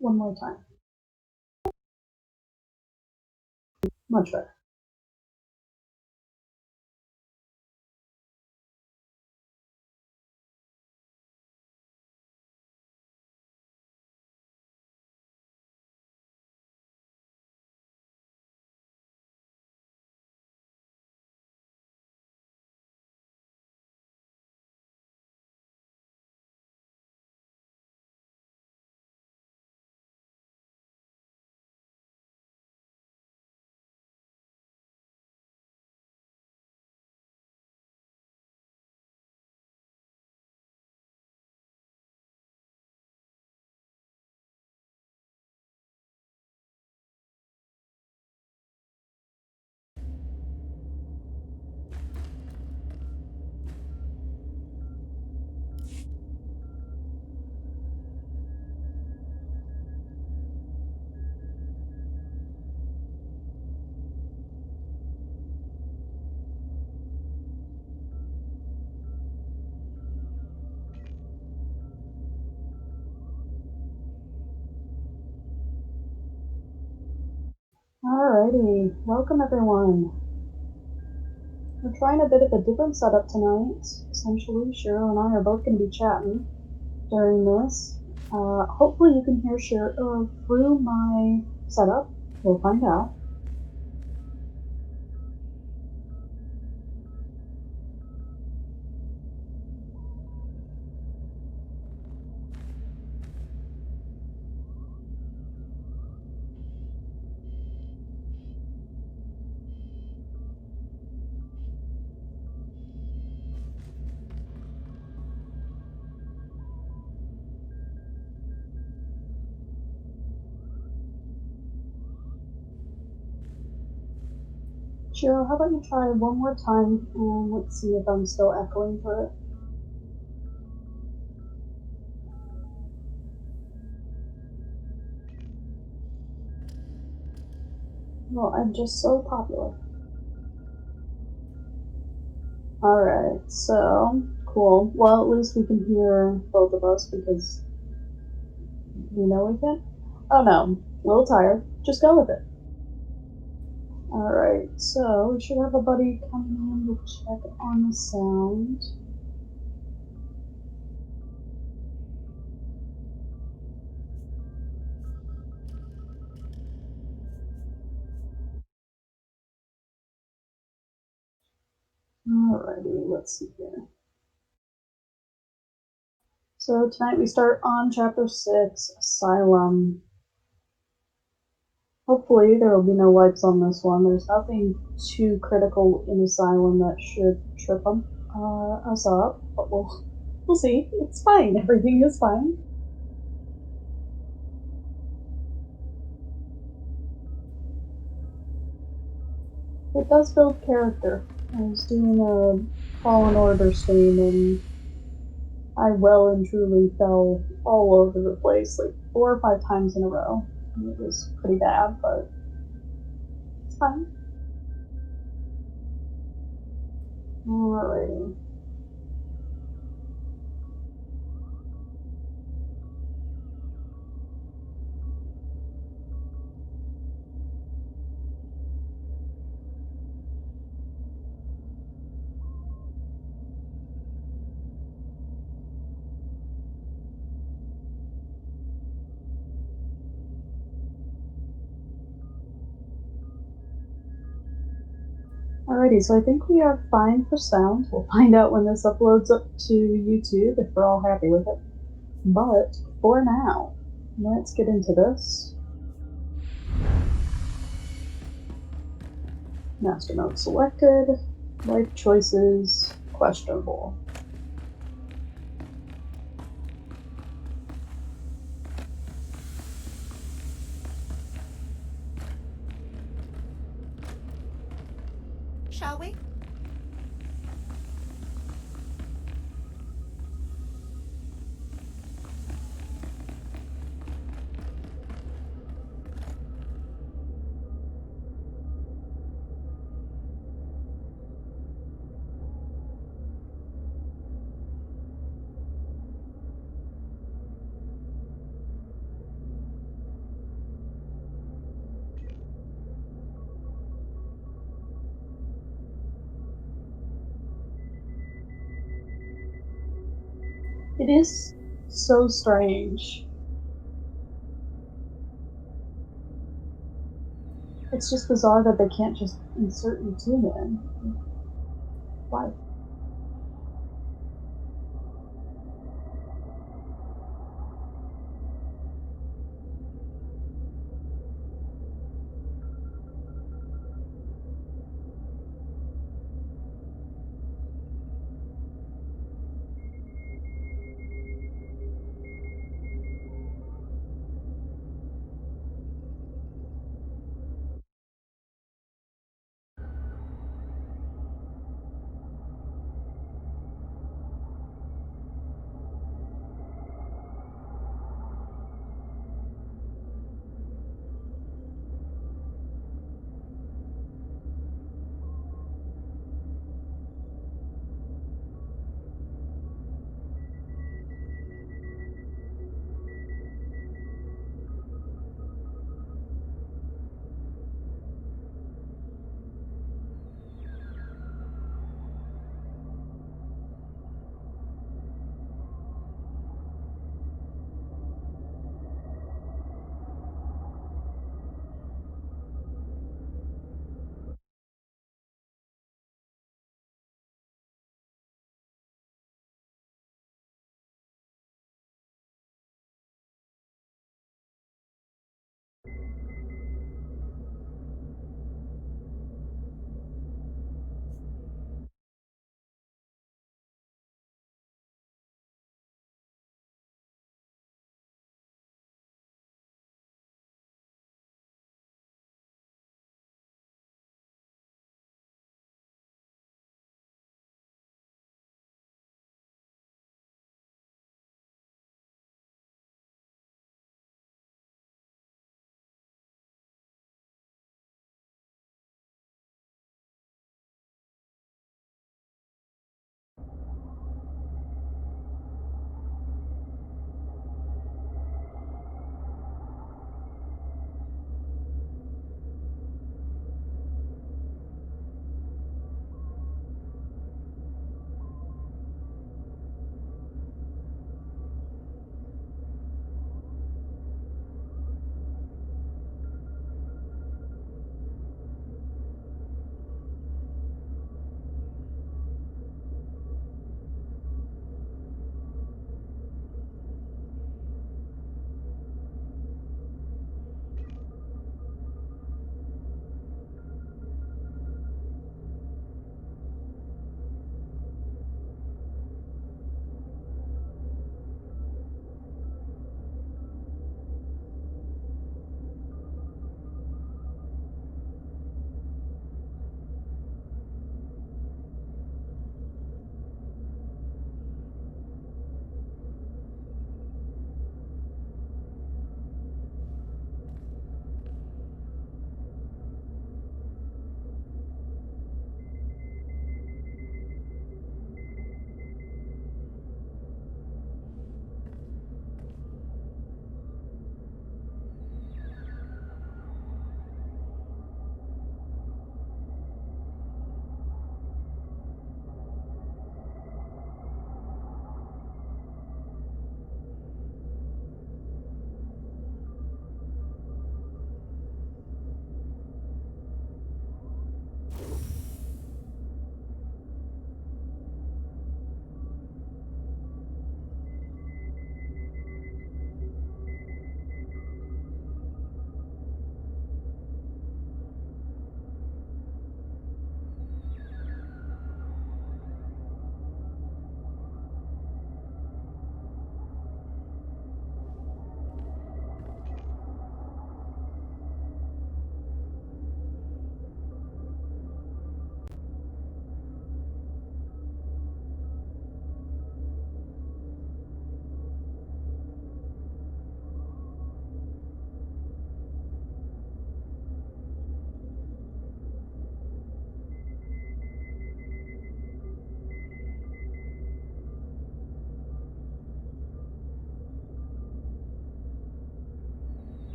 One more time. Much better. Alrighty, welcome everyone. We're trying a bit of a different setup tonight. Essentially, Cheryl and I are both going to be chatting during this. Hopefully you can hear Cheryl through my setup. We'll find out. Cheryl, how about you try one more time and let's see if I'm still echoing through it. Well, I'm just so popular. Alright, so cool. Well, at least we can hear both of us because we know we can. Oh no, a little tired. Just go with it. Alright, so we should have a buddy coming in to check on the sound. Alrighty, let's see here. So tonight we start on chapter 6, Asylum. Hopefully there will be no wipes on this one. There's nothing too critical in Asylum that should trip us up, but we'll see. It's fine. Everything is fine. It does build character. I was doing a Fallen Order stream and I well and truly fell all over the place like 4 or 5 times in a row. It was pretty bad, but it's fine. Alrighty. Alrighty, so I think we are fine for sound. We'll find out when this uploads up to YouTube if we're all happy with it. But for now, let's get into this. Master mode selected. Life choices questionable. Shall we? It is so strange. It's just bizarre that they can't just insert your tune in. Why?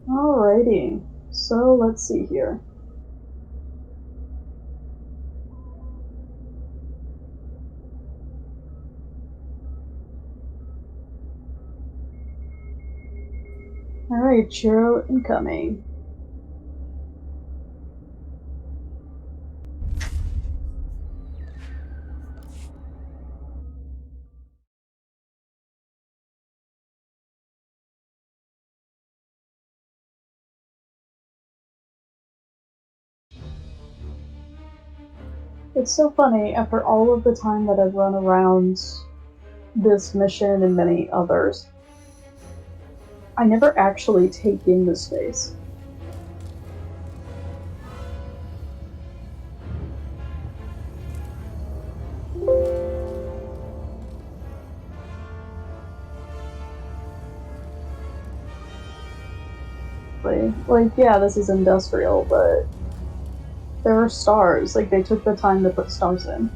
Alrighty, so let's see here. Alright, Chiro incoming. It's so funny, after all of the time that I've run around this mission and many others, I never actually take in the space. Like, yeah, this is industrial, but there are stars. Like, they took the time to put stars in.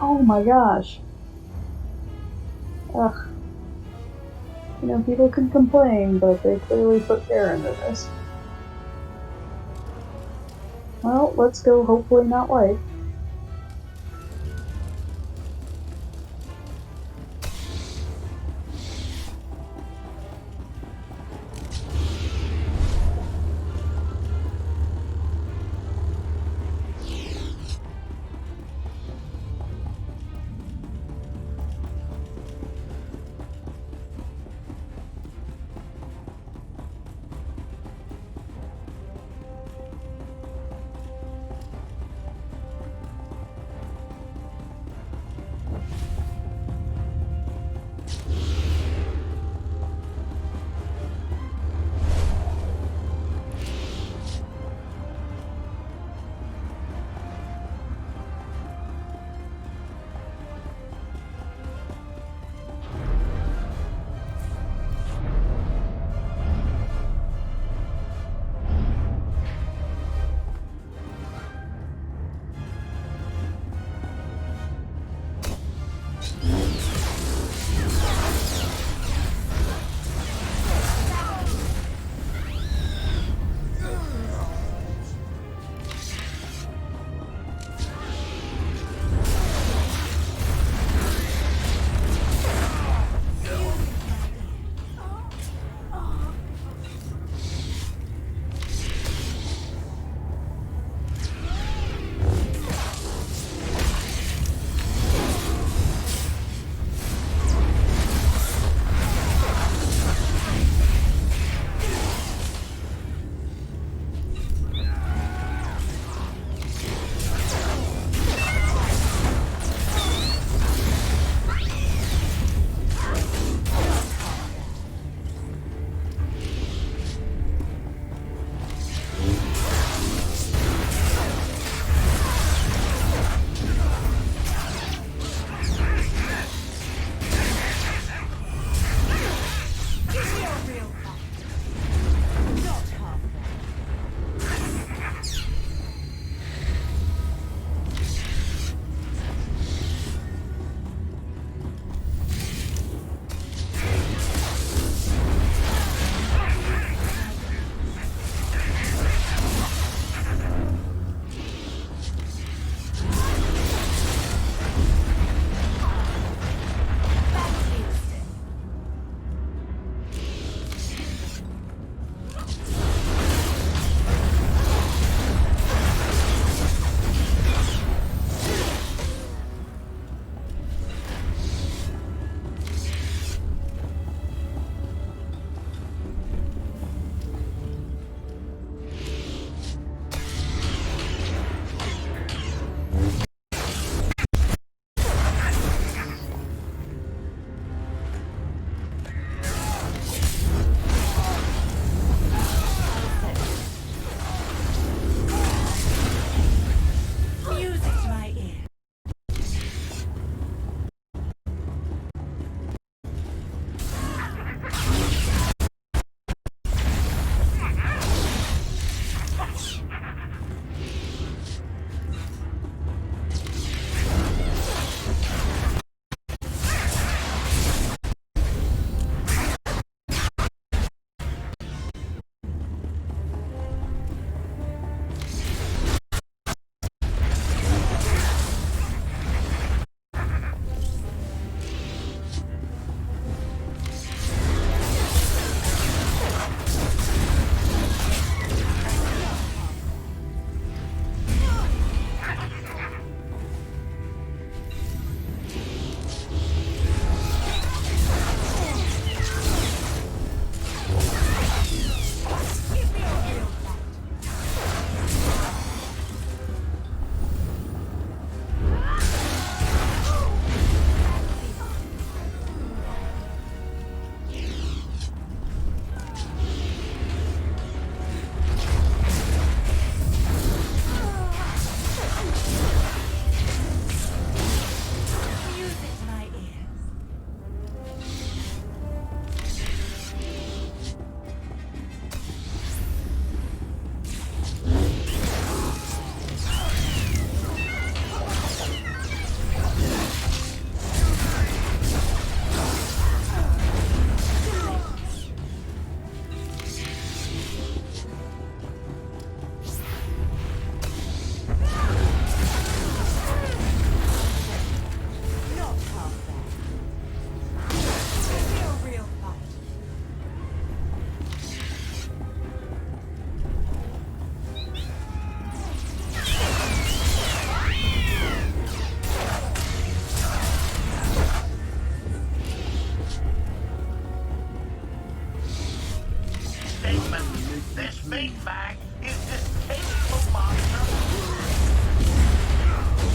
Oh my gosh. Ugh. You know, people can complain, but they clearly put care into this. Well, let's go hopefully not white.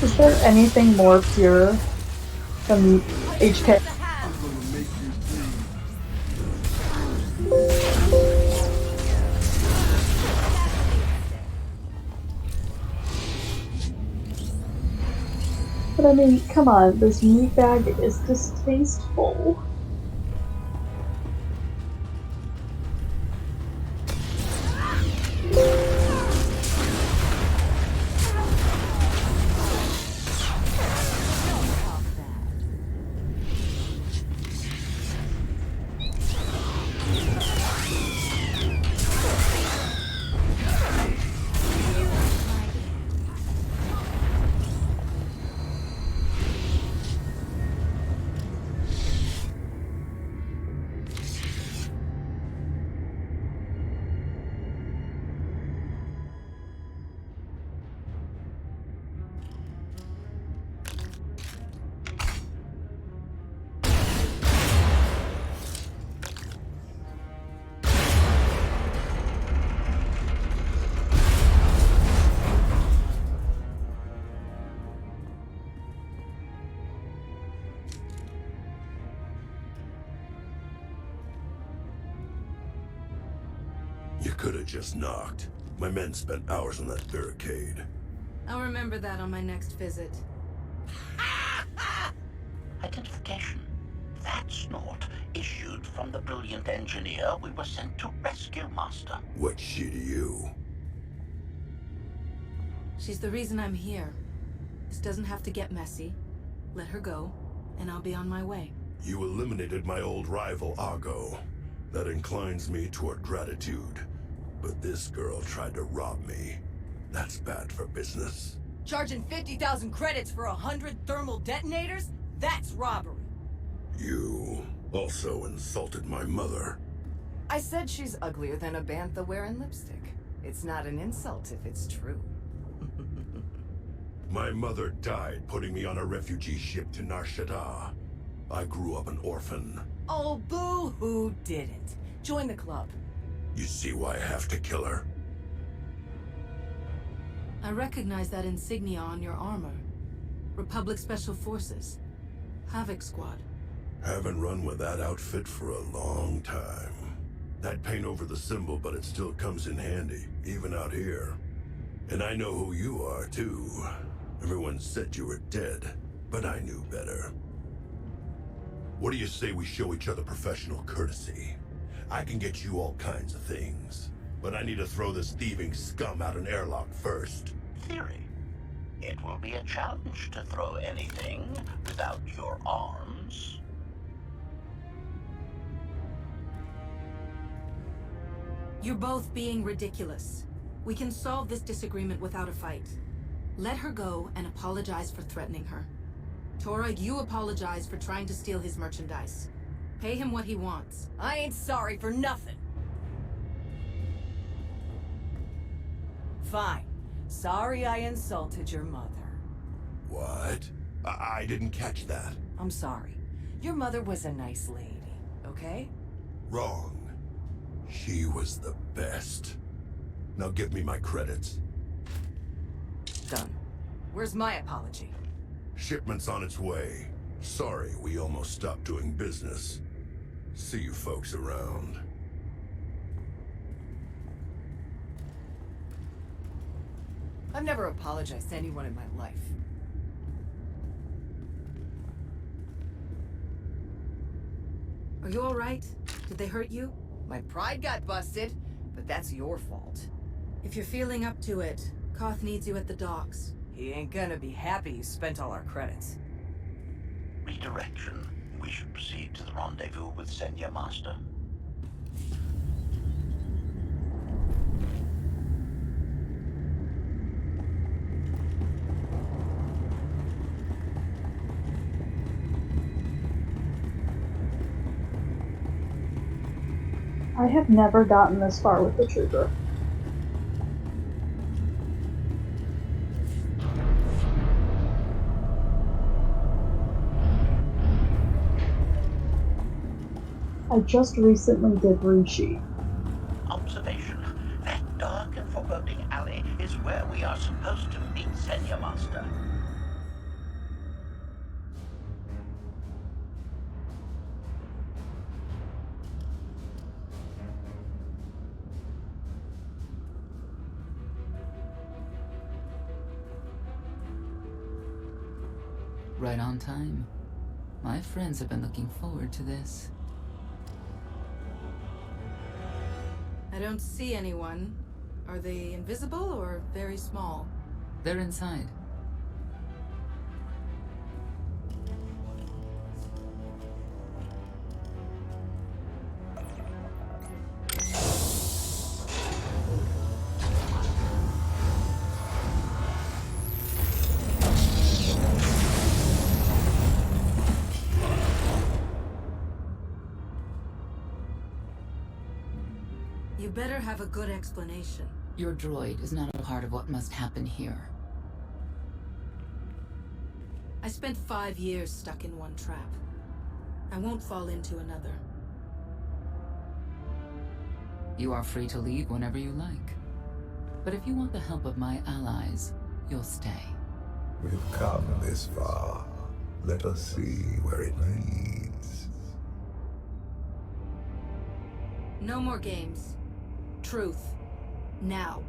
Is there anything more pure than HK? I'm gonna make you bleed. But I mean, come on, this meat bag is distasteful. You could have just knocked. My men spent hours on that barricade. I'll remember that on my next visit. Identification. That's not issued from the brilliant engineer we were sent to rescue, Master. What's she to you? She's the reason I'm here. This doesn't have to get messy. Let her go, and I'll be on my way. You eliminated my old rival, Argo. That inclines me toward gratitude. But this girl tried to rob me. That's bad for business. Charging 50,000 credits for 100 thermal detonators? That's robbery. You also insulted my mother. I said she's uglier than a bantha wearing lipstick. It's not an insult if it's true. My mother died putting me on a refugee ship to Nar Shaddaa. I grew up an orphan. Oh, boo-hoo didn't. Join the club. You see why I have to kill her? I recognize that insignia on your armor. Republic Special Forces. Havoc Squad. Haven't run with that outfit for a long time. I'd paint over the symbol, but it still comes in handy, even out here. And I know who you are, too. Everyone said you were dead, but I knew better. What do you say we show each other professional courtesy? I can get you all kinds of things, but I need to throw this thieving scum out an airlock first. Theory. It will be a challenge to throw anything without your arms. You're both being ridiculous. We can solve this disagreement without a fight. Let her go and apologize for threatening her. Tora, you apologize for trying to steal his merchandise. Pay him what he wants. I ain't sorry for nothing. Fine. Sorry I insulted your mother. What? I didn't catch that. I'm sorry. Your mother was a nice lady, okay? Wrong. She was the best. Now give me my credits. Done. Where's my apology? Shipment's on its way. Sorry, we almost stopped doing business. See you folks around. I've never apologized to anyone in my life. Are you all right? Did they hurt you? My pride got busted, but that's your fault. If you're feeling up to it, Koth needs you at the docks. He ain't gonna be happy you spent all our credits. Redirection. We should proceed to the rendezvous with Senior Master. I have never gotten this far with the trooper. I just recently did Rishi. Observation. That dark and foreboding alley is where we are supposed to meet Senior Master. Right on time. My friends have been looking forward to this. I don't see anyone. Are they invisible or very small? They're inside. You better have a good explanation. Your droid is not a part of what must happen here. I spent 5 years stuck in one trap. I won't fall into another. You are free to leave whenever you like. But if you want the help of my allies, you'll stay. We've come this far. Let us see where it leads. No more games. Truth. Now.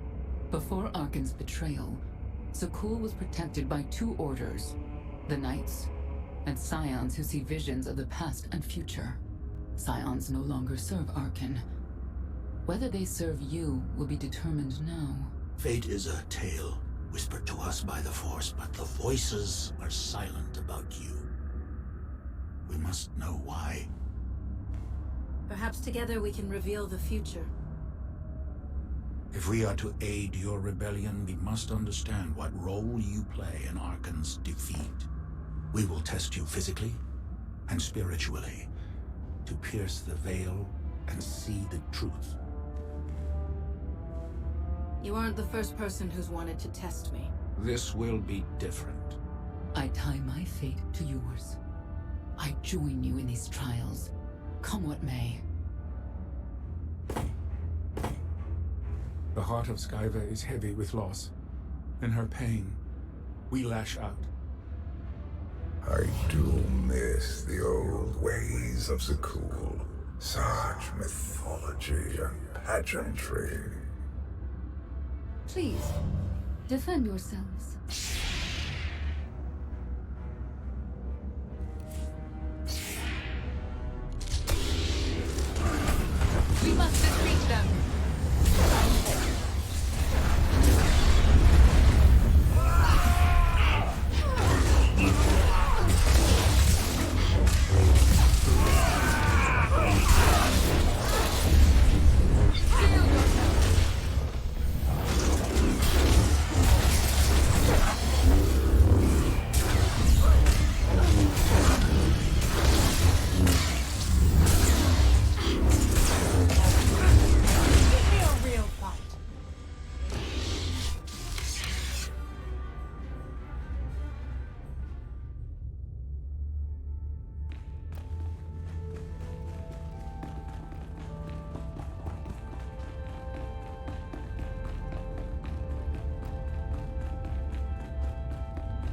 Before Arkan's betrayal, Sakul was protected by 2 orders. The Knights, and Scions who see visions of the past and future. Scions no longer serve Arkan. Whether they serve you will be determined now. Fate is a tale whispered to us by the Force, but the voices are silent about you. We must know why. Perhaps together we can reveal the future. If we are to aid your rebellion, we must understand what role you play in Arkan's defeat. We will test you physically and spiritually to pierce the veil and see the truth. You aren't the first person who's wanted to test me. This will be different. I tie my fate to yours. I join you in these trials, come what may. The heart of Skyva is heavy with loss. In her pain, we lash out. I do miss the old ways of Sakul. Such mythology and pageantry. Please, defend yourselves. We must defeat them!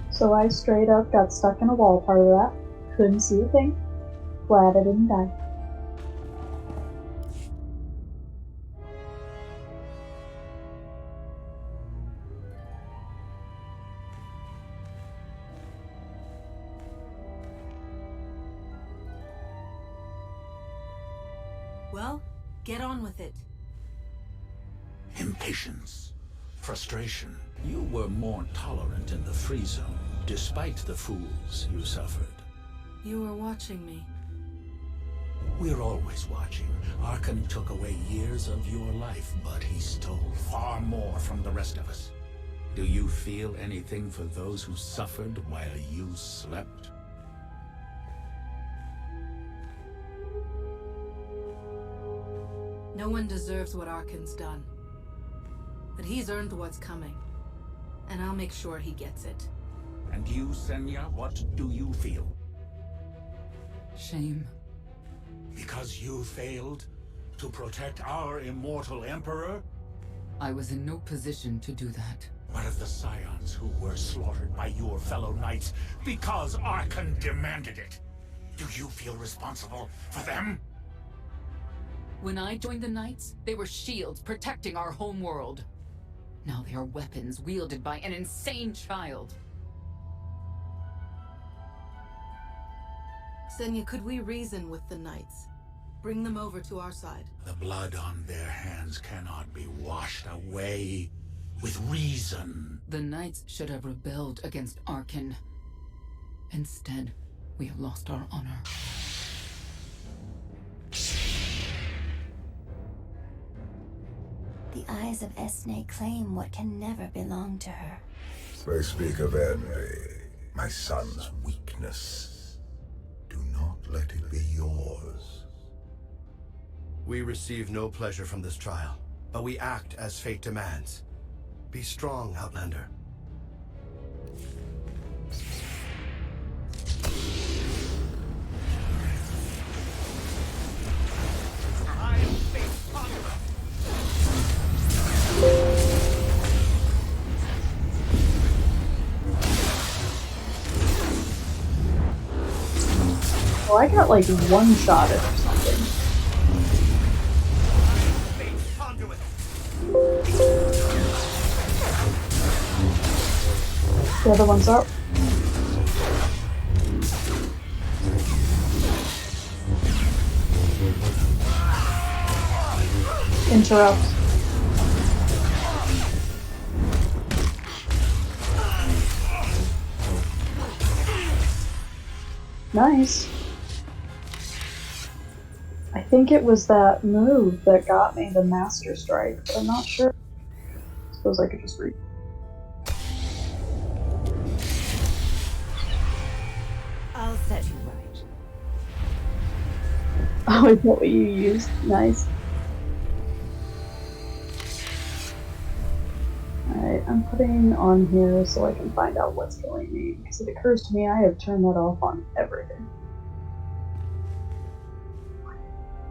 So I straight up got stuck in a wall part of that. Couldn't see a thing. Glad I didn't die. Well, get on with it. Impatience, frustration. You were more tolerant in the free zone, despite the fools you suffered. You were watching me. We're always watching. Arkan took away years of your life, but he stole far more from the rest of us. Do you feel anything for those who suffered while you slept? No one deserves what Arkan's done. But he's earned what's coming. And I'll make sure he gets it. And you, Senya, what do you feel? Shame. Because you failed to protect our immortal Emperor? I was in no position to do that. What of the Scions who were slaughtered by your fellow knights because Arkan demanded it? Do you feel responsible for them? When I joined the Knights, they were shields protecting our home world. Now they are weapons wielded by an insane child. Senya, could we reason with the Knights? Bring them over to our side. The blood on their hands cannot be washed away with reason. The Knights should have rebelled against Arkan. Instead, we have lost our honor. The eyes of Esne claim what can never belong to her. They speak of envy, my son's weakness. Do not let it be yours. We receive no pleasure from this trial, but we act as fate demands. Be strong, Outlander. I am fate conqueror. Well, I got like one shot at or something. The other one's up. Interrupt. Nice. I think it was that move that got me the Master Strike, but I'm not sure. I suppose I could just read. I'll set you right. Oh, is that what you used? Nice. Alright, I'm putting on here so I can find out what's killing me, because it occurs to me I have turned that off on everything.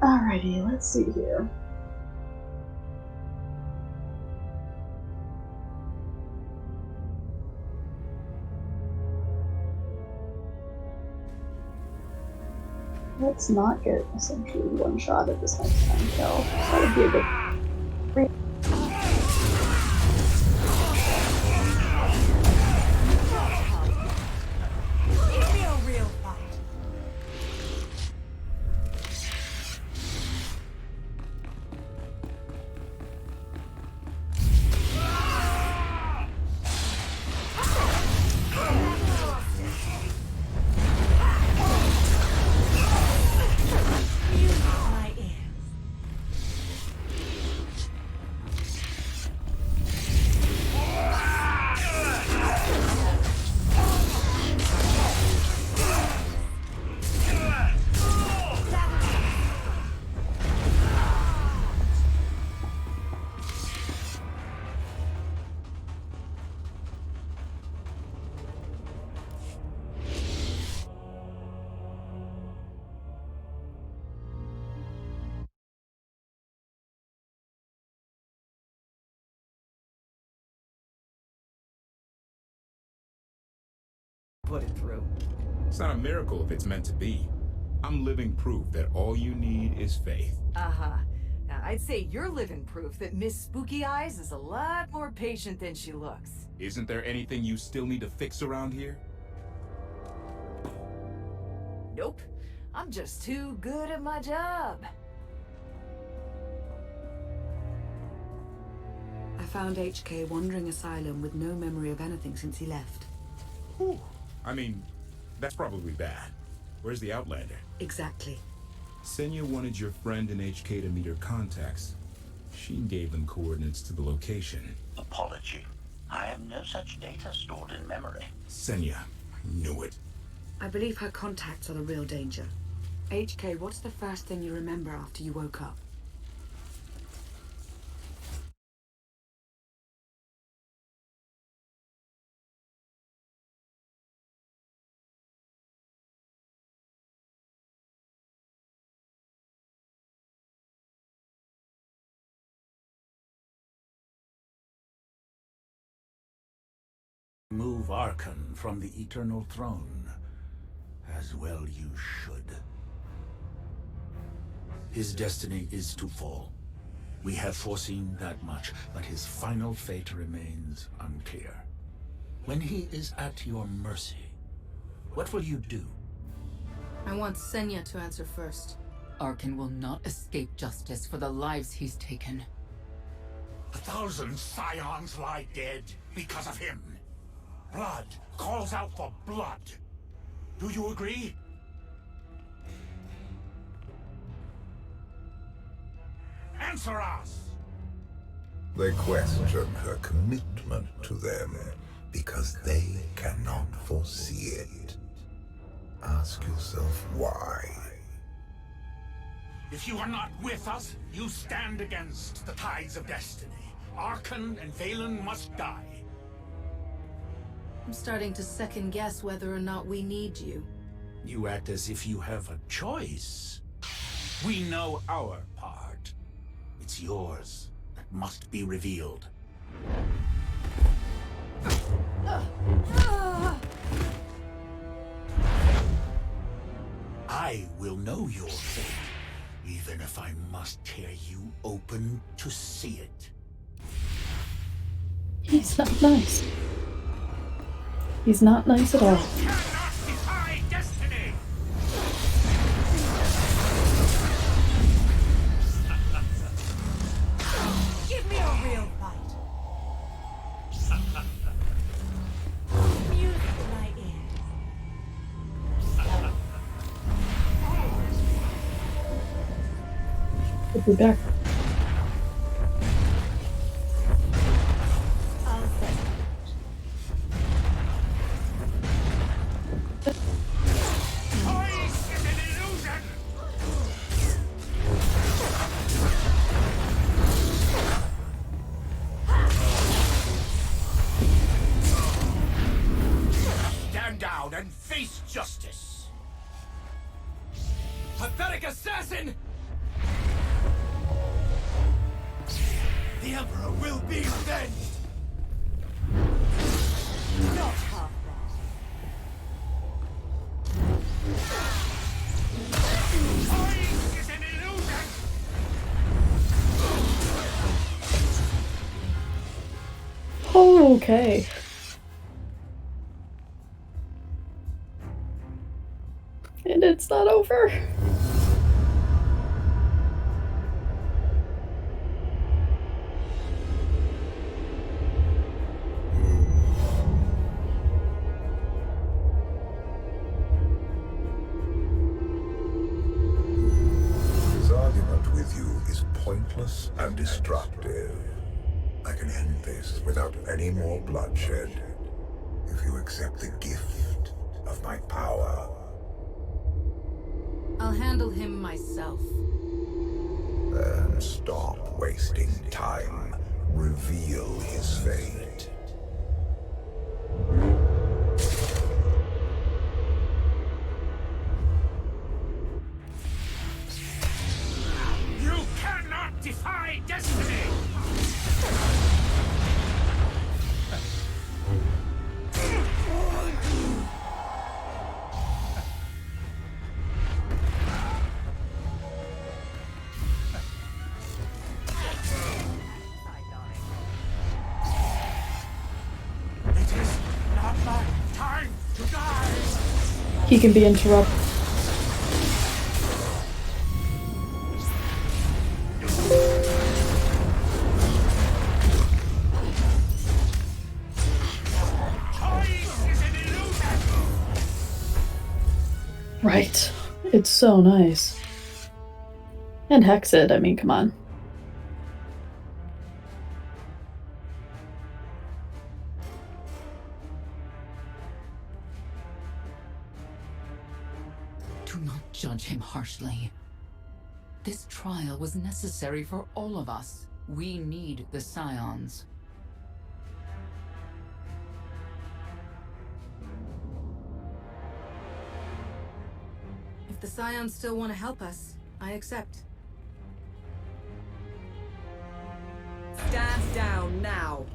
Alrighty, let's see here. Let's not get essentially one shot at this next time kill. That would be a good. Put it through. It's not a miracle if it's meant to be. I'm living proof that all you need is faith. Uh-huh. Now, I'd say you're living proof that Miss Spooky Eyes is a lot more patient than she looks. Isn't there anything you still need to fix around here? Nope. I'm just too good at my job. I found HK wandering asylum with no memory of anything since he left. Whew. I mean, that's probably bad. Where's the Outlander? Exactly. Senya wanted your friend in HK to meet her contacts. She gave them coordinates to the location. Apology. I have no such data stored in memory. Senya, I knew it. I believe her contacts are the real danger. HK, what's the first thing you remember after you woke up? Move Arkan from the Eternal Throne. As well you should. His destiny is to fall. We have foreseen that much, but his final fate remains unclear. When he is at your mercy, what will you do? I want Senya to answer first. Arkan will not escape justice for the lives he's taken. 1,000 scions lie dead because of him. Blood calls out for blood. Do you agree? Answer us! They question her commitment to them because they cannot foresee it. Ask yourself why. If you are not with us, you stand against the tides of destiny. Arkan and Valen must die. I'm starting to second guess whether or not we need you. You act as if you have a choice. We know our part. It's yours that must be revealed. I will know your fate, even if I must tear you open to see it. He's not nice. He's not nice at all. Cannot defy destiny! Give me a real fight. Music in my ears. We'll be back. Stand down and face justice! Pathetic assassin! The Emperor will be avenged! Not half Choice is an illusion! Okay. And it's not over. His argument with you is pointless and destructive. I can end this without any more bloodshed if you accept the gift of my power. I'll handle him myself. Then stop wasting time. Reveal his fate. You cannot defy destiny! It is not my time to die! He can be interrupted. Choice is an illusion! Right. It's so nice. And Hexed, I mean, come on. Do not judge him harshly. This trial was necessary for all of us. We need the Scions. If the Scions still want to help us, I accept. Stand down now.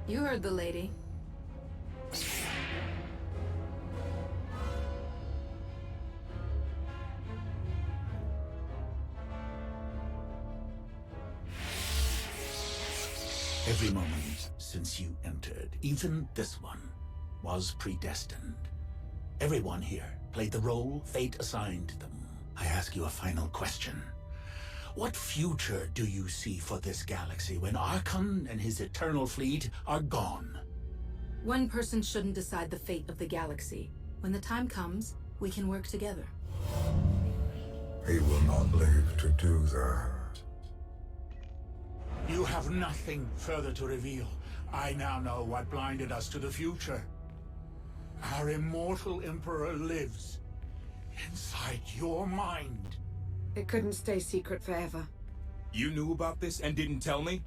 You heard the lady. Every moment since you entered, even this one, was predestined. Everyone here played the role fate assigned them. I ask you a final question. What future do you see for this galaxy when Archon and his eternal fleet are gone? One person shouldn't decide the fate of the galaxy. When the time comes, we can work together. He will not live to do that. You have nothing further to reveal. I now know what blinded us to the future. Our immortal Emperor lives inside your mind. It couldn't stay secret forever. You knew about this and didn't tell me?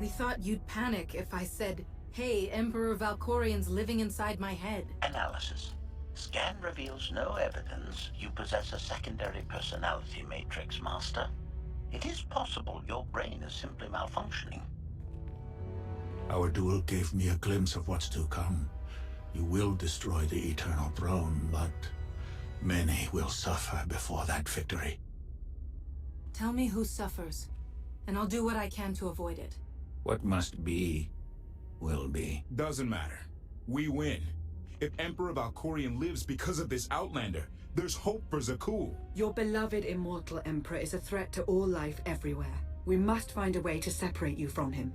We thought you'd panic if I said, hey, Emperor Valkorian's living inside my head. Analysis. Scan reveals no evidence you possess a secondary personality matrix, Master. It is possible your brain is simply malfunctioning. Our duel gave me a glimpse of what's to come. You will destroy the Eternal Throne, but many will suffer before that victory. Tell me who suffers, and I'll do what I can to avoid it. What must be, will be. Doesn't matter. We win. If Emperor Valkorian lives because of this Outlander, there's hope for Zakul. Your beloved immortal Emperor is a threat to all life everywhere. We must find a way to separate you from him.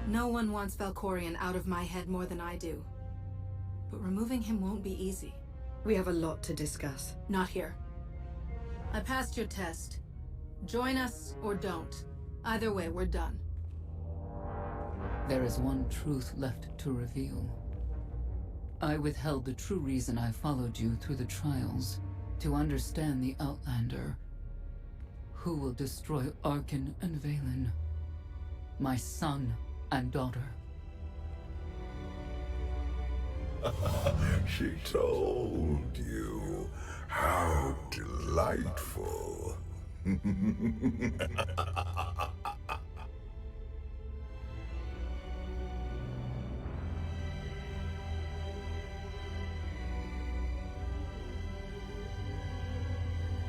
No one wants Valkorian out of my head more than I do. But removing him won't be easy. We have a lot to discuss. Not here. I passed your test. Join us or don't. Either way, we're done. There is one truth left to reveal. I withheld the true reason I followed you through the trials, to understand the Outlander, who will destroy Arkin and Valen, my son and daughter. She told you. How delightful.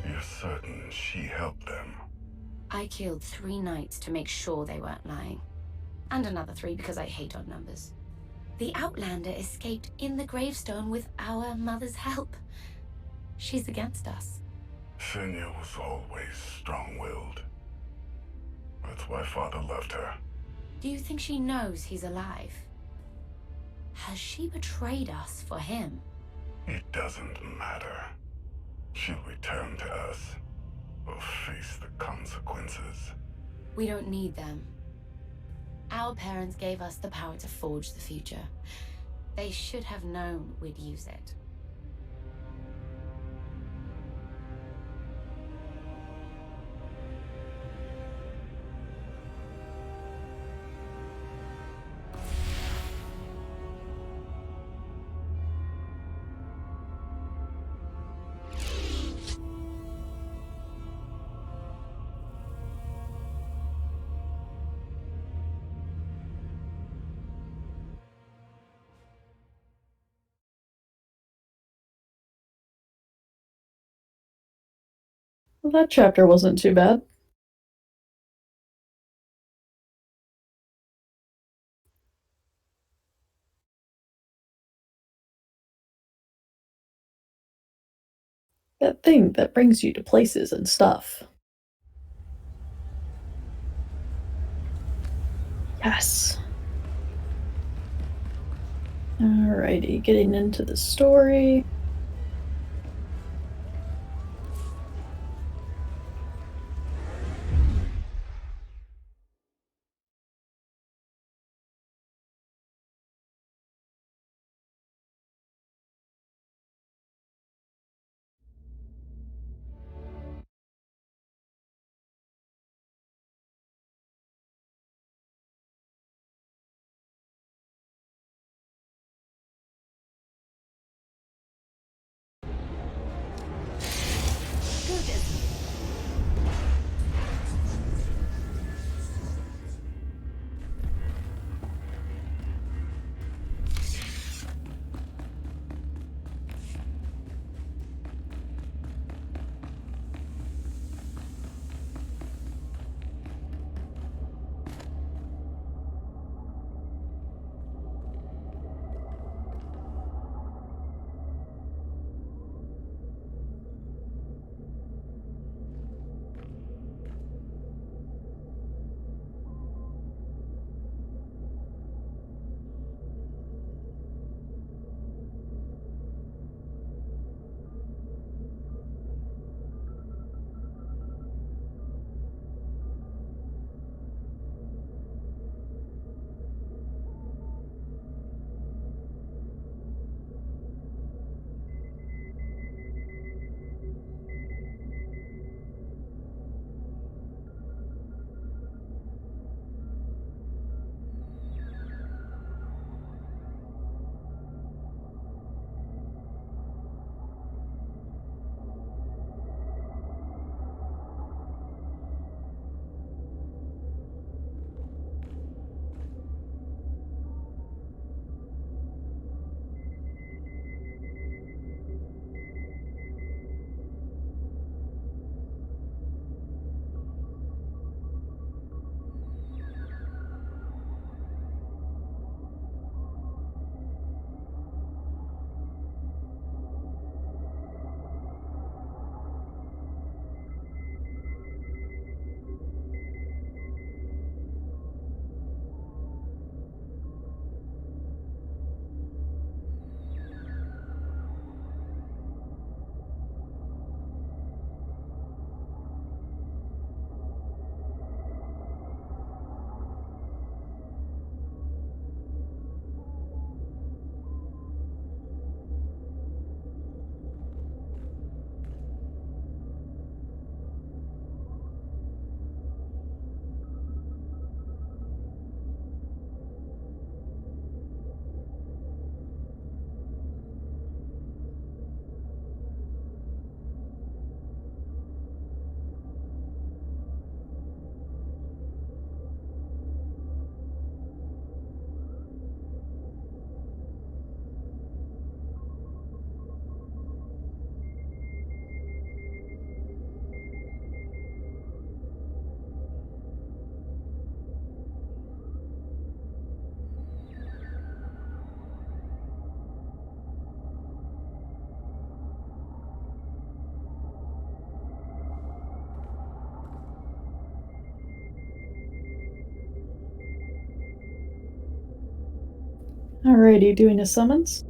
You're certain she helped them? I killed 3 knights to make sure they weren't lying. And another 3 because I hate odd numbers. The Outlander escaped in the gravestone with our mother's help. She's against us. Senya was always strong-willed. That's why Father loved her. Do you think she knows he's alive? Has she betrayed us for him? It doesn't matter. She'll return to us. We'll face the consequences. We don't need them. Our parents gave us the power to forge the future. They should have known we'd use it. Well, that chapter wasn't too bad. That thing that brings you to places and stuff. Yes. Alrighty, getting into the story. Alrighty, doing a summons.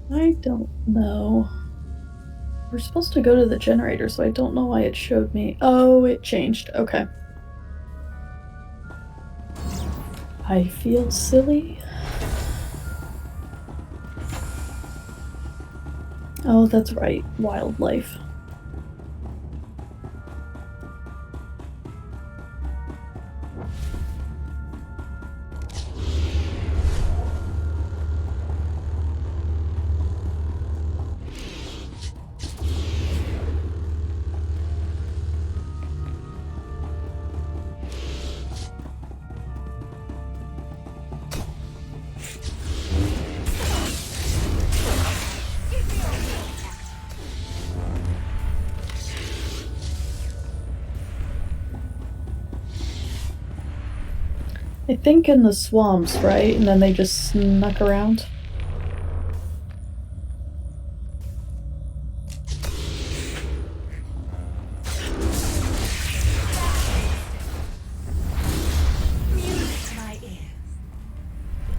I don't know. We're supposed to go to the generator, so I don't know why it showed me. Oh, it changed. Okay. I feel silly. Oh, that's right. Wildlife. I think in the swamps, right? And then they just snuck around.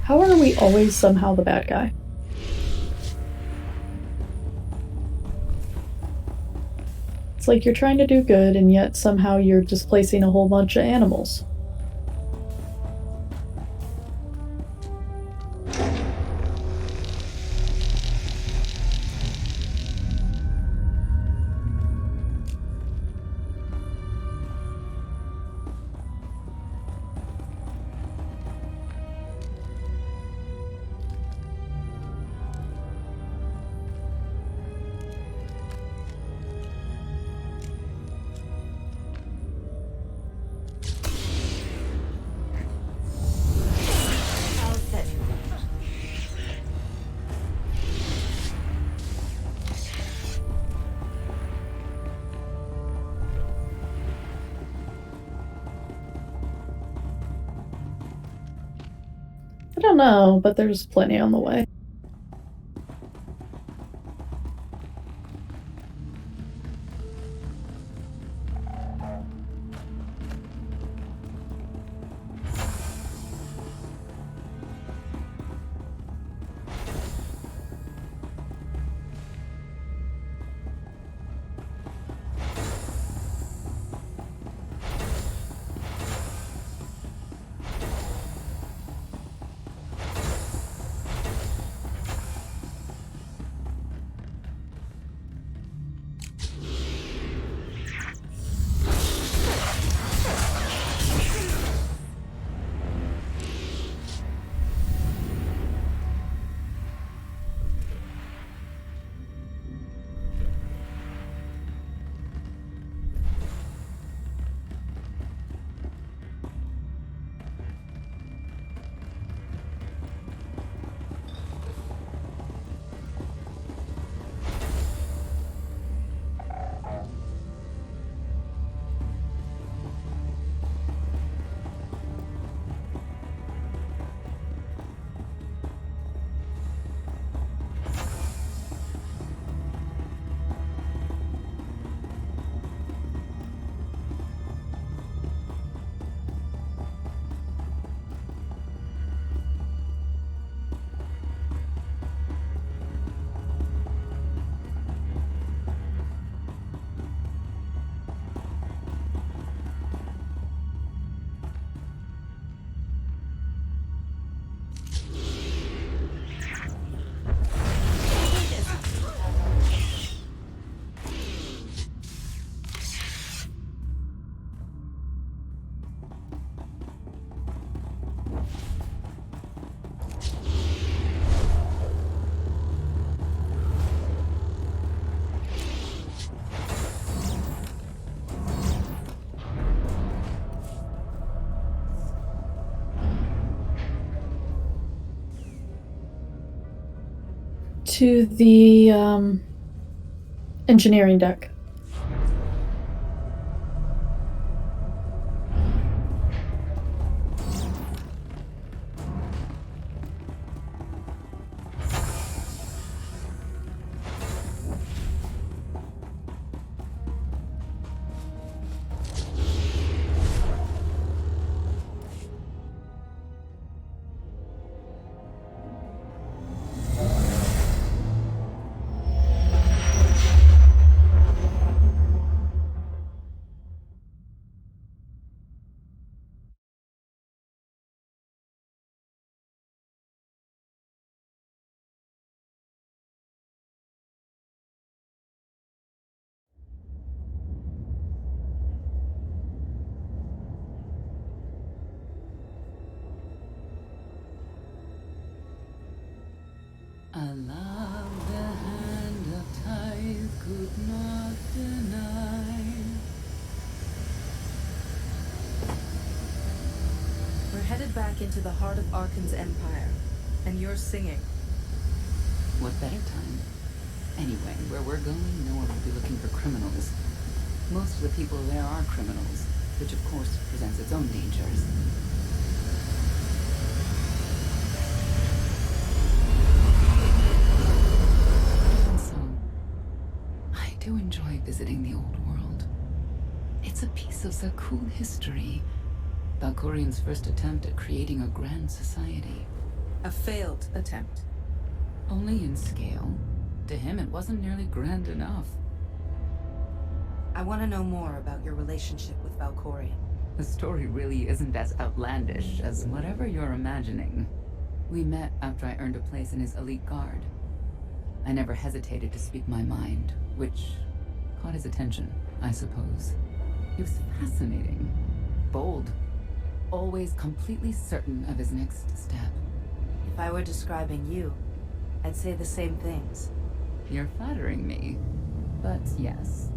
How are we always somehow the bad guy? It's like you're trying to do good, and yet somehow you're displacing a whole bunch of animals. I don't know, but there's plenty on the way. to the engineering deck. I love the hand of tide could not deny. We're headed back into the heart of Arkan's empire, and you're singing. What better time? Anyway, where we're going, no one will be looking for criminals. Most of the people there are criminals, which of course presents its own dangers. And so, I do enjoy visiting the old world. It's a piece of Zakul history. Valkorian's first attempt at creating a grand society. A failed attempt. Only in scale. To him, it wasn't nearly grand enough. I want to know more about your relationship with Valkorian. The story really isn't as outlandish as whatever you're imagining. We met after I earned a place in his elite guard. I never hesitated to speak my mind, which caught his attention, I suppose. He was fascinating, bold, always completely certain of his next step. If I were describing you, I'd say the same things. You're flattering me, but yes.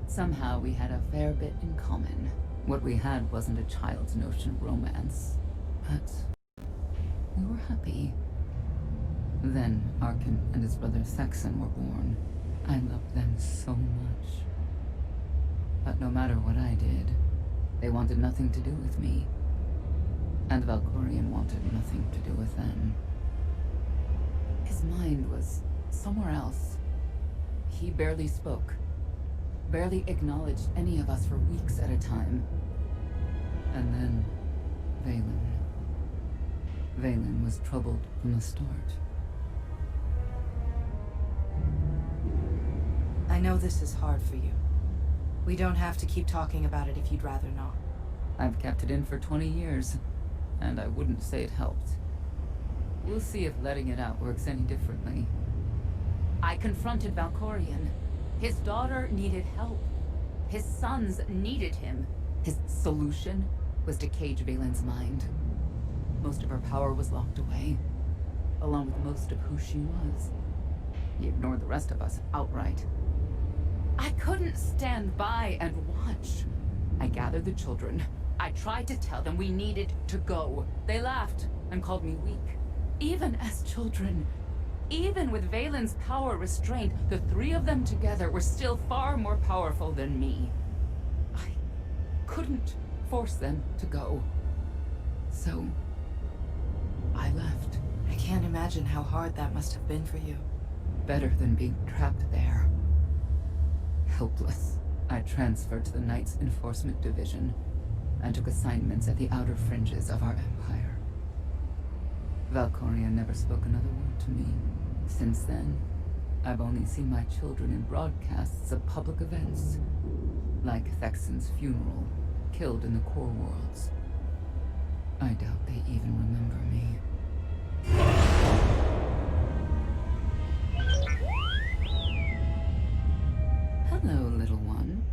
Somehow we had a fair bit in common. What we had wasn't a child's notion of romance, but we were happy. Then Arkan and his brother Saxon were born. I loved them so much. But no matter what I did, they wanted nothing to do with me. And Valkorian wanted nothing to do with them. His mind was somewhere else. He barely spoke. Barely acknowledged any of us for weeks at a time. And then, Valen was troubled from the start. I know this is hard for you. We don't have to keep talking about it if you'd rather not. I've kept it in for 20 years, and I wouldn't say it helped. We'll see if letting it out works any differently. I confronted Valkorian. His daughter needed help. His sons needed him. His solution was to cage Valen's mind. Most of her power was locked away, along with most of who she was. He ignored the rest of us outright. I couldn't stand by and watch. I gathered the children. I tried to tell them we needed to go. They laughed and called me weak. Even as children, even with Valen's power restrained, the three of them together were still far more powerful than me. I couldn't force them to go. So, I left. I can't imagine how hard that must have been for you. Better than being trapped there. Helpless, I transferred to the Knights Enforcement Division and took assignments at the outer fringes of our empire. Valkorian never spoke another word to me. Since then, I've only seen my children in broadcasts of public events, like Thexen's funeral, killed in the core worlds. I doubt they even remember me. Hello, little one.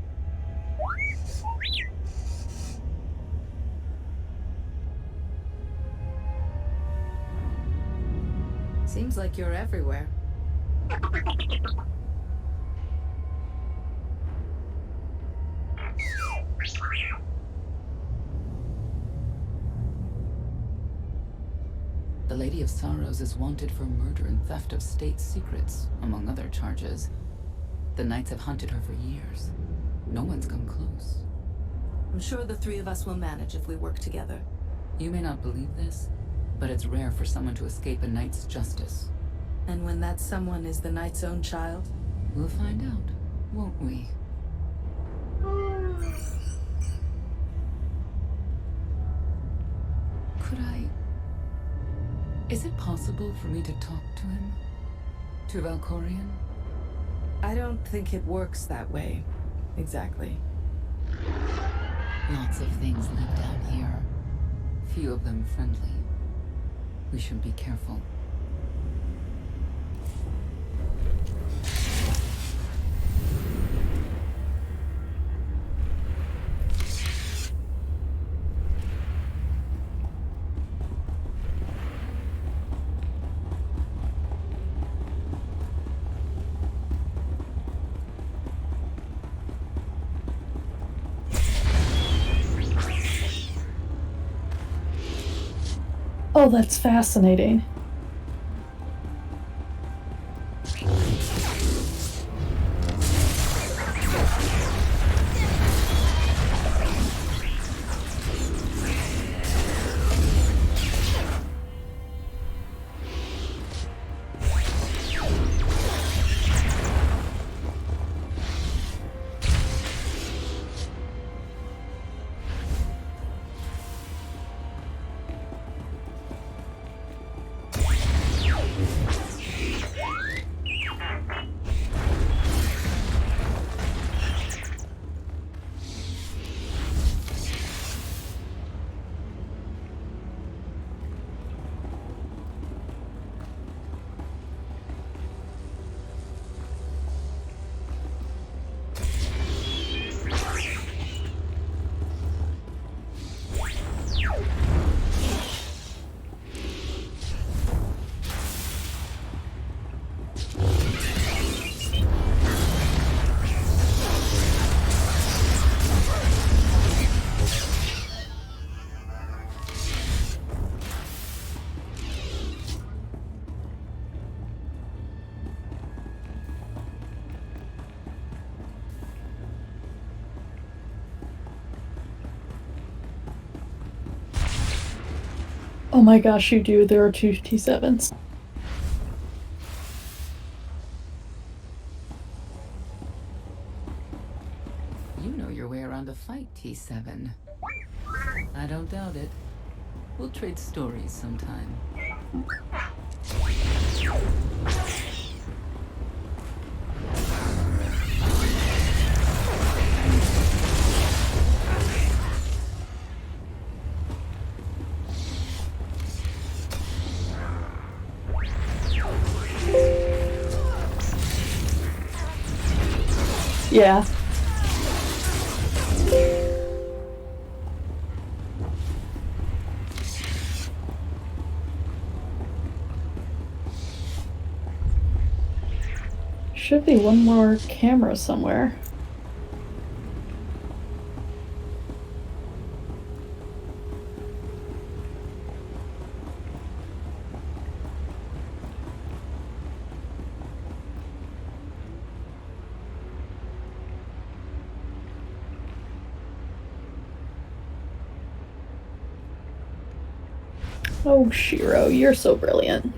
Seems like you're everywhere. The The Lady of Sorrows is wanted for murder and theft of state secrets, among other charges. The Knights have hunted her for years. No one's come close. I'm sure the three of us will manage if we work together. You may not believe this, but it's rare for someone to escape a Knight's justice. And when that someone is the Knight's own child? We'll find out, won't we? Could I... Is it possible for me to talk to him? To Valkorion? I don't think it works that way. Exactly. Lots of things live down here. Few of them friendly. We should be careful. Oh, that's fascinating. Oh my gosh, you do. There are two T7s. You know your way around a fight, T7. I don't doubt it. We'll trade stories sometime. Yeah. Should be one more camera somewhere. Oh, Shiro, you're so brilliant.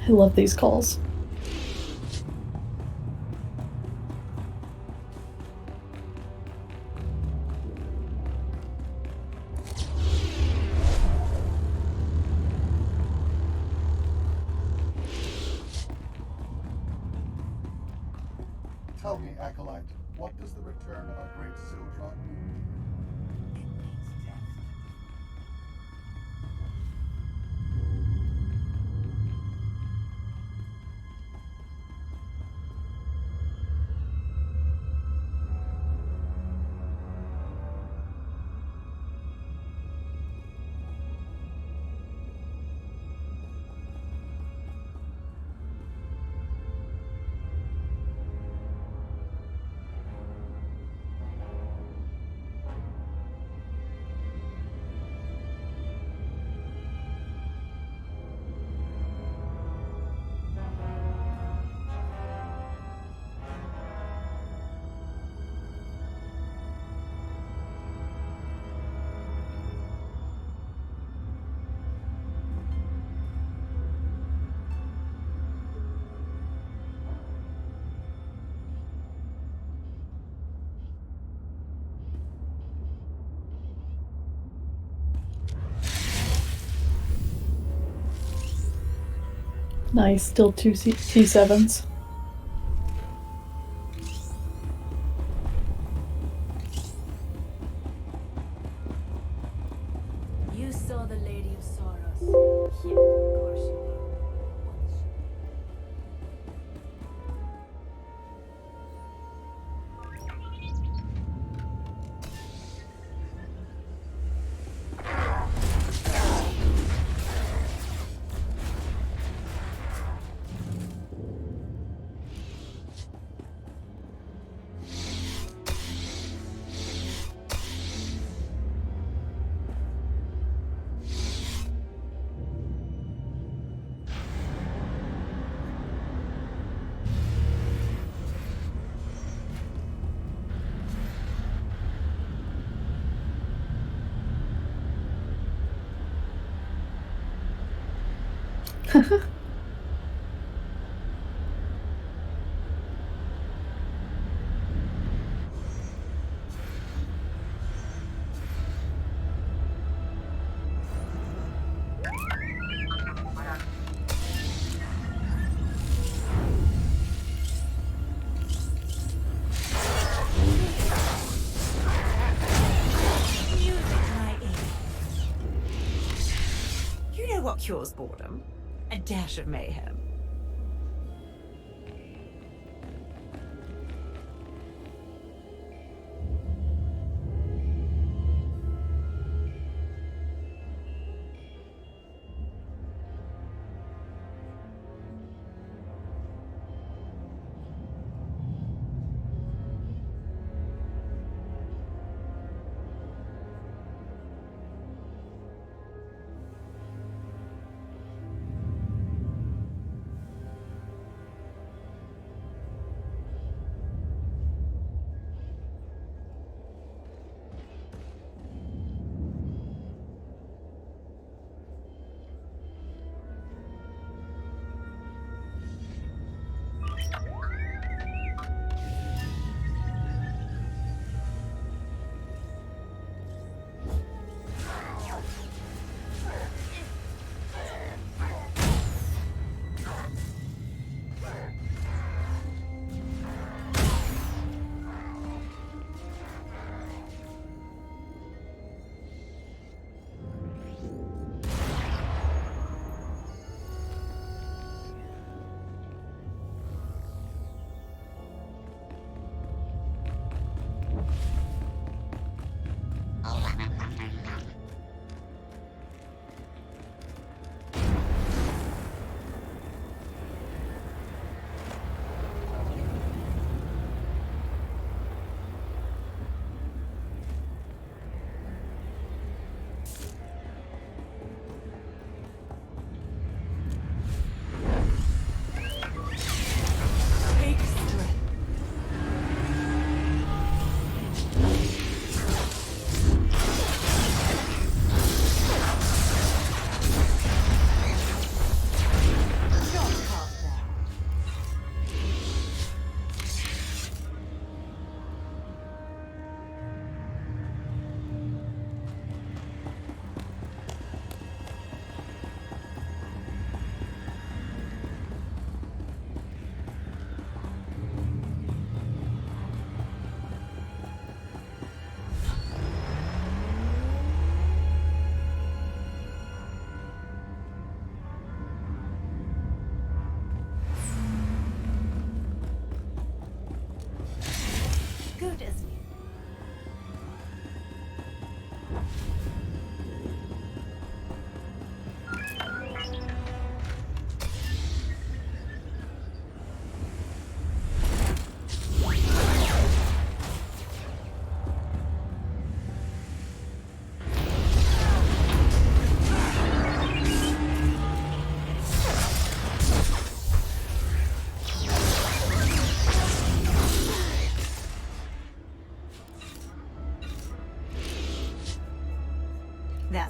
I love these calls. Tell me, Acolyte, what does the return of our great SWTOR mean? Nice, still two T7s. You saw the Lady of Sorrows. Yeah, of course you did. You know what cures boredom? A dash of mayhem.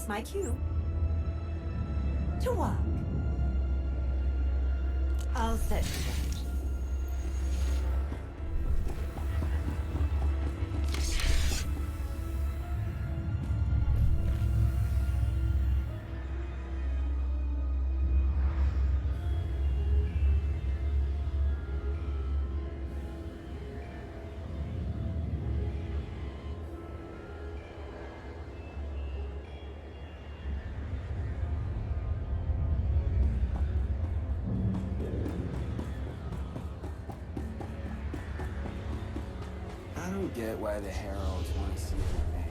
That's my cue. To walk. I'll set you right. I don't get why the Heralds want to see their name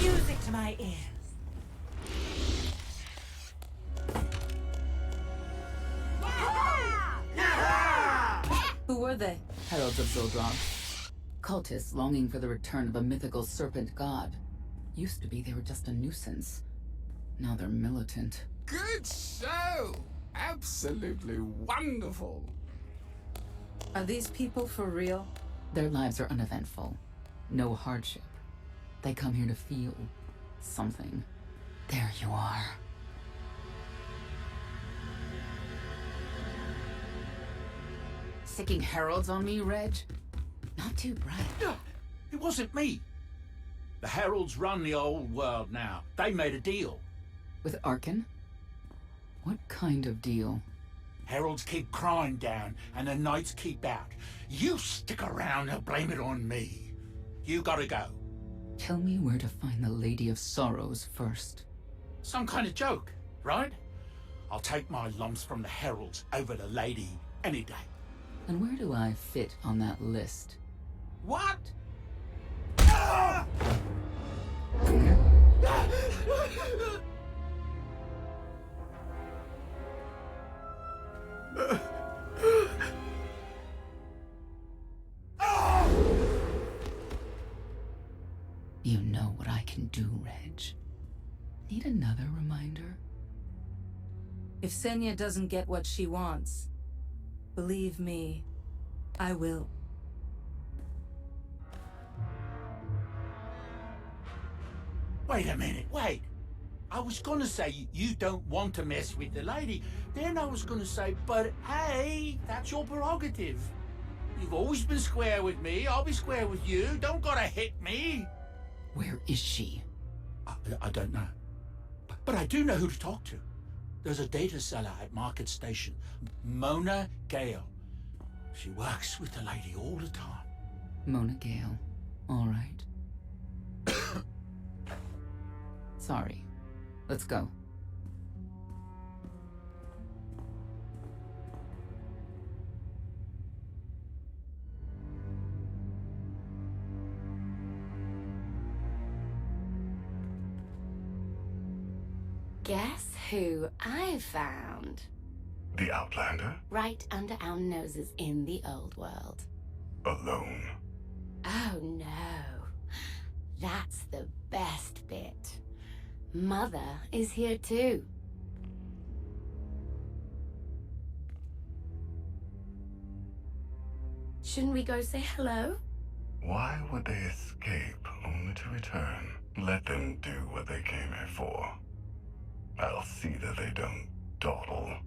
Music to my ears. Who were they? Heralds of SWTOR. Cultists longing for the return of a mythical serpent god. Used to be they were just a nuisance. Now they're militant. Good show! Absolutely wonderful. Are these people for real? Their lives are uneventful. No hardship. They come here to feel something. There you are. Sicking heralds on me, Reg? Not too bright. It wasn't me. The Heralds run the old world now. They made a deal. With Arkan? What kind of deal? Heralds keep crying down, and the Knights keep out. You stick around and blame it on me. You gotta go. Tell me where to find the Lady of Sorrows first. Some kind of joke, right? I'll take my lumps from the Heralds over the Lady any day. And where do I fit on that list? What? You know what I can do, Reg. Need another reminder? If Senya doesn't get what she wants, believe me, I will. Wait a minute, wait. I was gonna say you don't want to mess with the lady. Then I was gonna say, but hey, that's your prerogative. You've always been square with me, I'll be square with you. Don't gotta hit me. Where is she? I don't know. But I do know who to talk to. There's a data seller at Market Station, Mona Gale. She works with the lady all the time. Mona Gale. All right. Sorry. Let's go. Guess who I found? The Outlander? Right under our noses in the old world. Alone. Oh no. That's the best bit. Mother is here too. Shouldn't we go say hello? Why would they escape only to return? Let them do what they came here for. I'll see that they don't dawdle.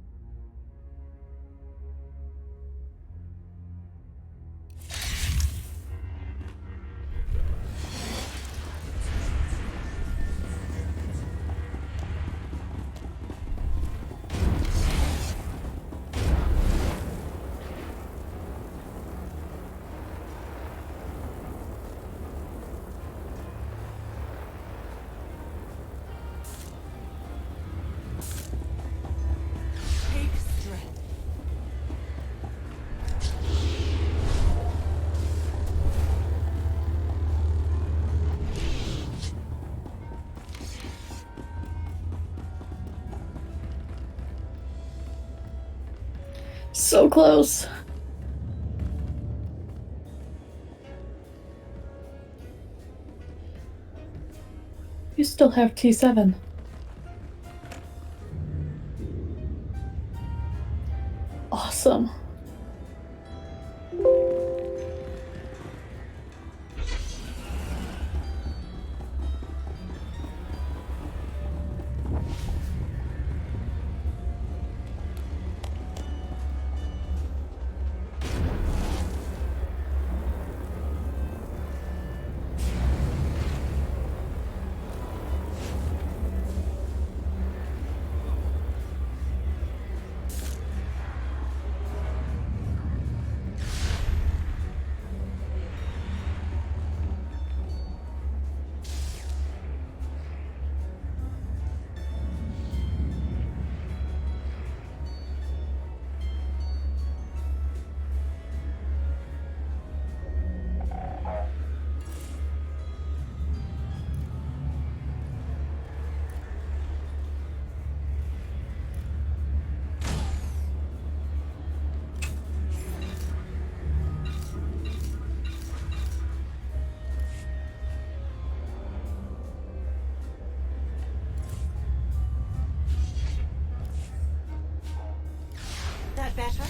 So close. You still have T7. Awesome. That better?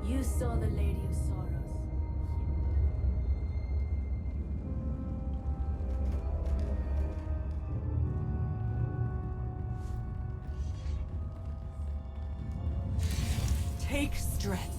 You saw the Lady of Sorrows. Take strength.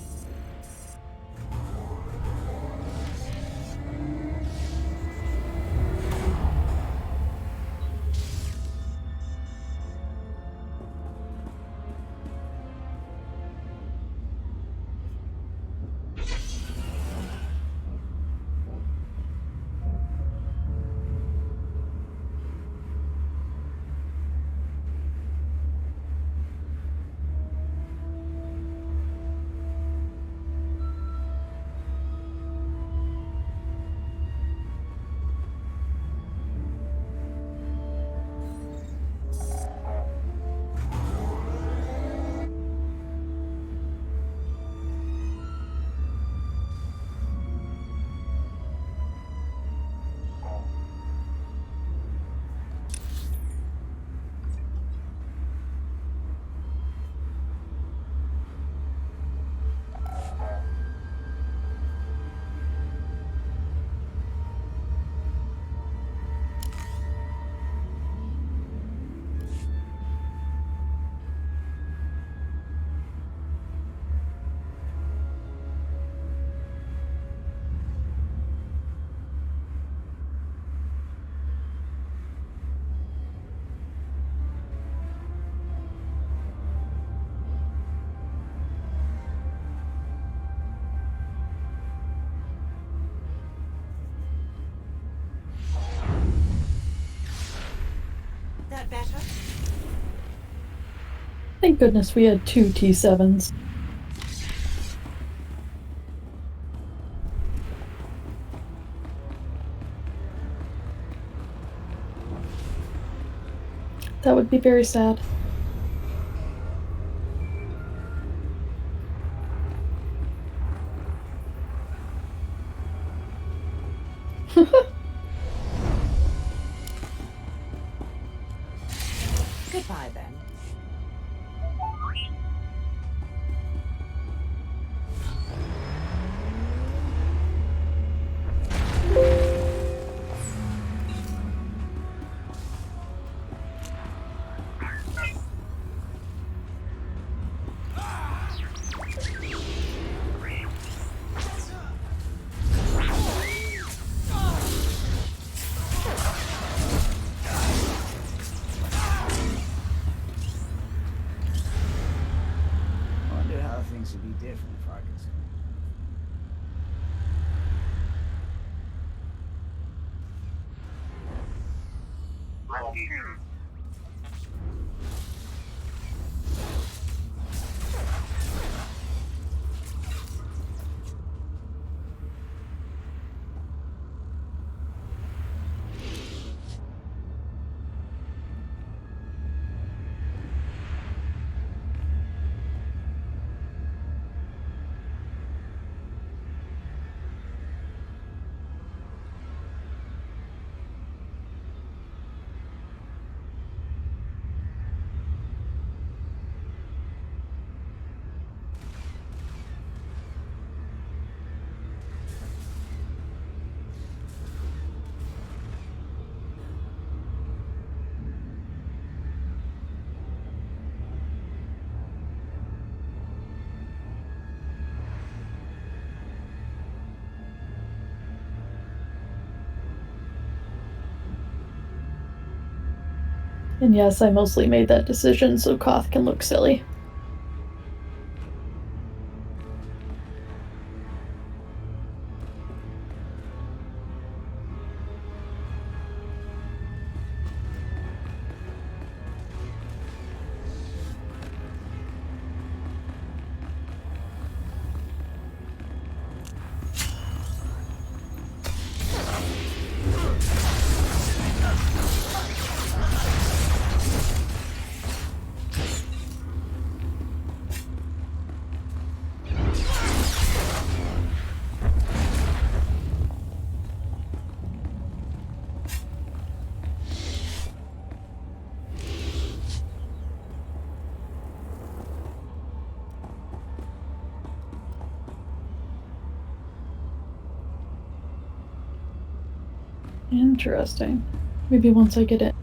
that better? Thank goodness we had 2 T7s. That would be very sad. Goodbye, then. Wonder how things would be different if Arkansas. And yes, I mostly made that decision so Koth can look silly. Interesting. Maybe once I get it.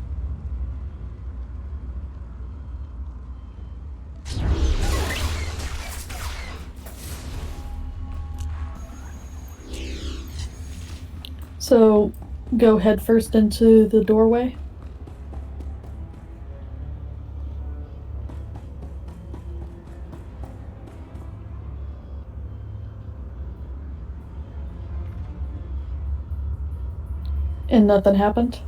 So, go head first into the doorway. And nothing happened?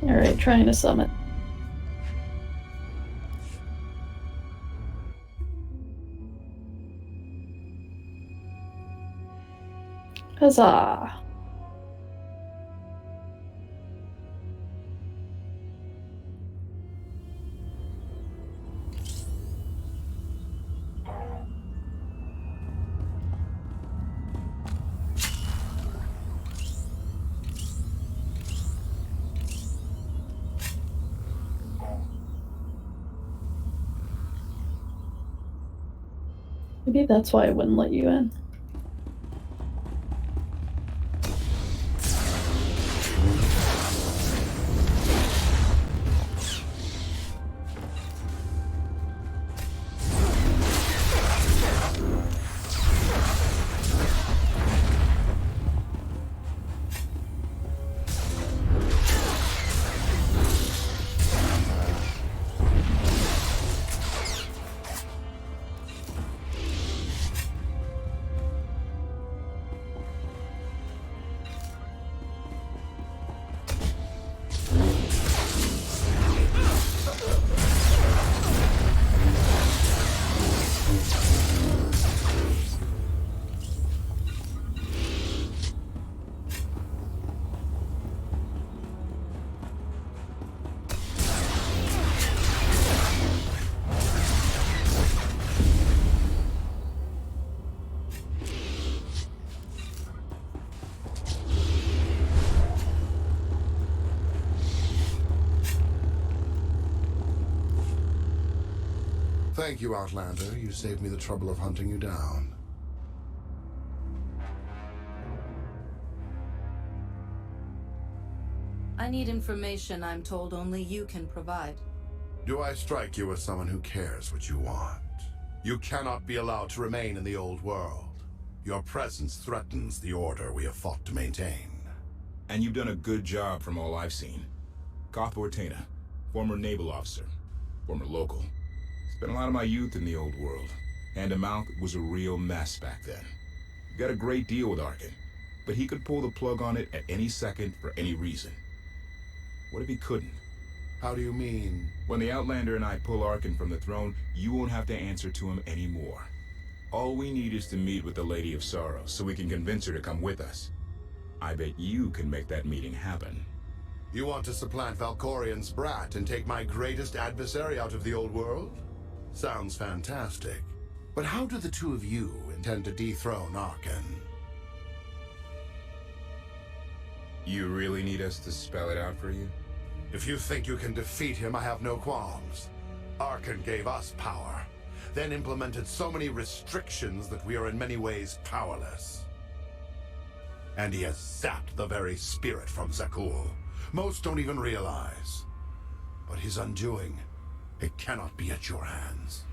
Alright, trying to summon. Huzzah! Maybe that's why I wouldn't let you in. Thank you, Outlander. You saved me the trouble of hunting you down. I need information I'm told only you can provide. Do I strike you as someone who cares what you want? You cannot be allowed to remain in the old world. Your presence threatens the order we have fought to maintain. And you've done a good job from all I've seen. KOTFE, former naval officer, former local. Spent a lot of my youth in the old world. Hand-to-mouth was a real mess back then. Got a great deal with Arkin, but he could pull the plug on it at any second for any reason. What if he couldn't? How do you mean? When the Outlander and I pull Arkin from the throne, you won't have to answer to him anymore. All we need is to meet with the Lady of Sorrows so we can convince her to come with us. I bet you can make that meeting happen. You want to supplant Valkorian's brat and take my greatest adversary out of the old world? Sounds fantastic. But how do the two of you intend to dethrone Arkin? You really need us to spell it out for you? If you think you can defeat him, I have no qualms. Arkin gave us power, then implemented so many restrictions that we are in many ways powerless. And he has sapped the very spirit from Zakul. Most don't even realize. But his undoing, it cannot be at your hands.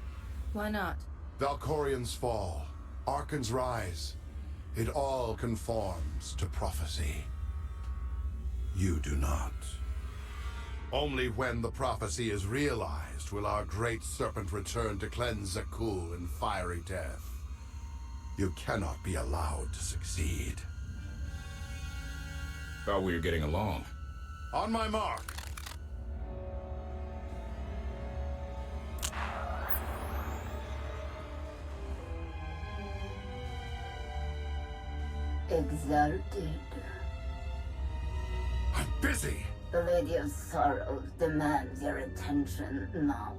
Why not? Valkorian's fall, Arkin's rise, it all conforms to prophecy. You do not. Only when the prophecy is realized will our great serpent return to cleanse Zakul in fiery death. You cannot be allowed to succeed. Thought we were getting along. On my mark. Exalted. I'm busy. The Lady of Sorrows demands your attention now.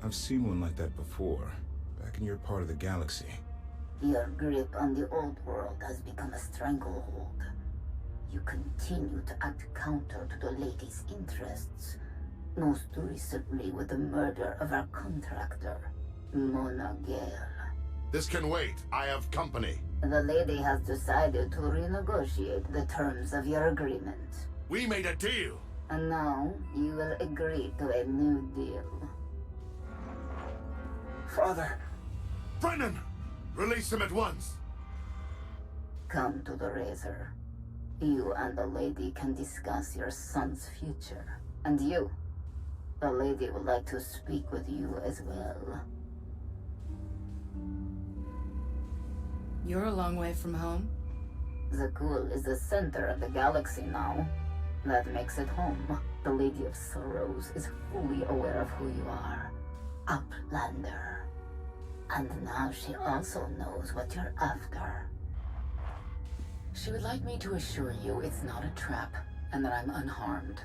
I've seen one like that before, back in your part of the galaxy. Your grip on the old world has become a stranglehold. You continue to act counter to the Lady's interests, most recently with the murder of our contractor, Mona Gale. This can wait. I have company. The Lady has decided to renegotiate the terms of your agreement. We made a deal. And now you will agree to a new deal. Father! Brennan! Release him at once! Come to the Razor. You and the Lady can discuss your son's future. And you, the Lady would like to speak with you as well. You're a long way from home. Zakul is the center of the galaxy now. That makes it home. The Lady of Sorrows is fully aware of who you are. Outlander. And now she also knows what you're after. She would like me to assure you it's not a trap, and that I'm unharmed.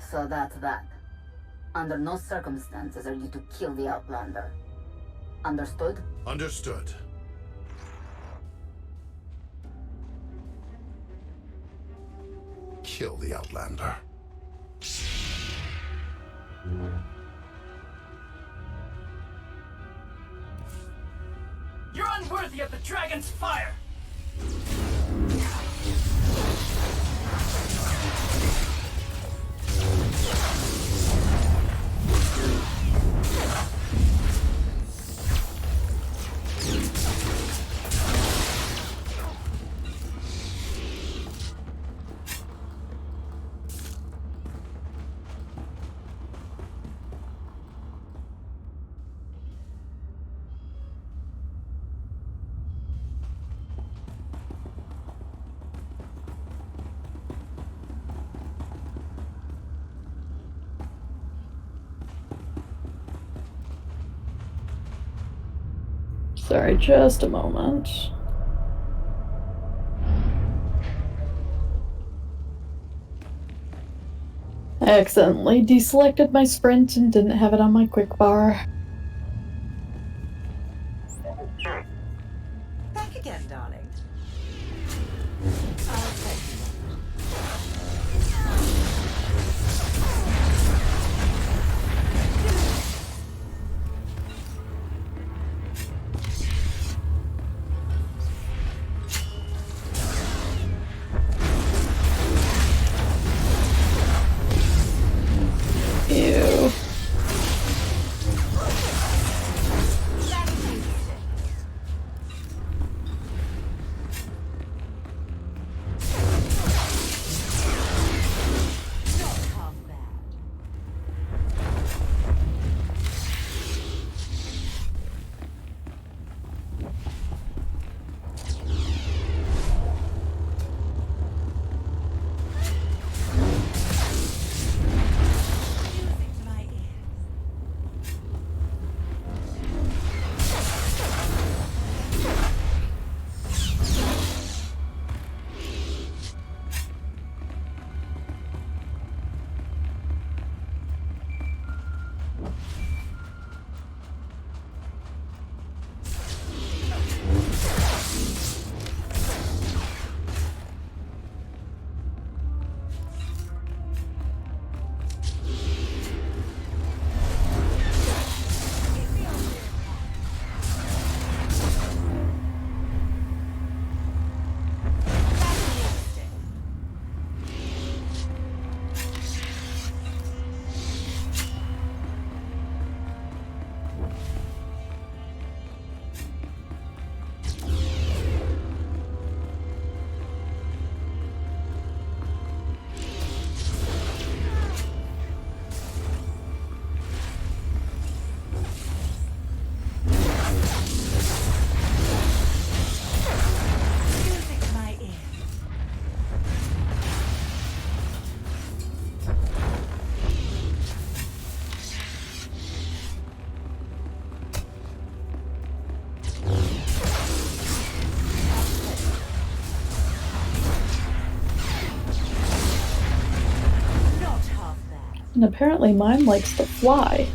So that's that. Under no circumstances are you to kill the Outlander. Understood? Understood. Kill the Outlander. You're unworthy of the dragon's fire! Sorry, just a moment. I accidentally deselected my sprint and didn't have it on my quick bar. Back again, darling. And apparently mine likes to fly.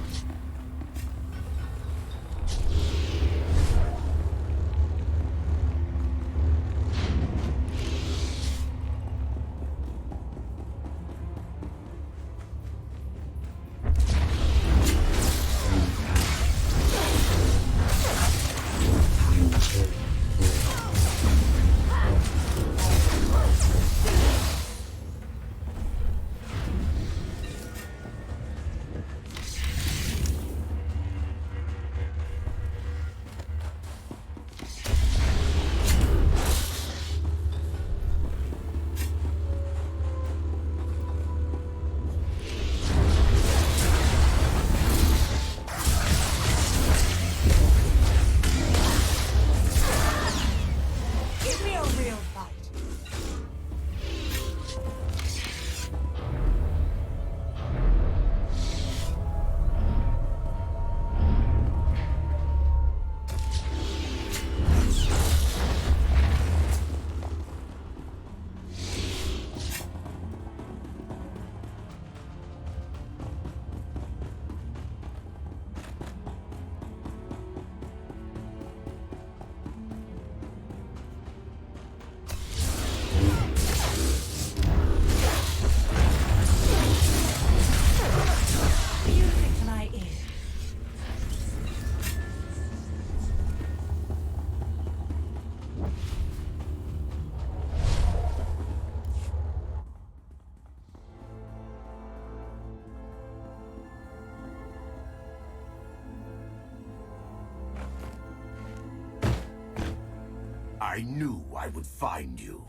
I knew I would find you.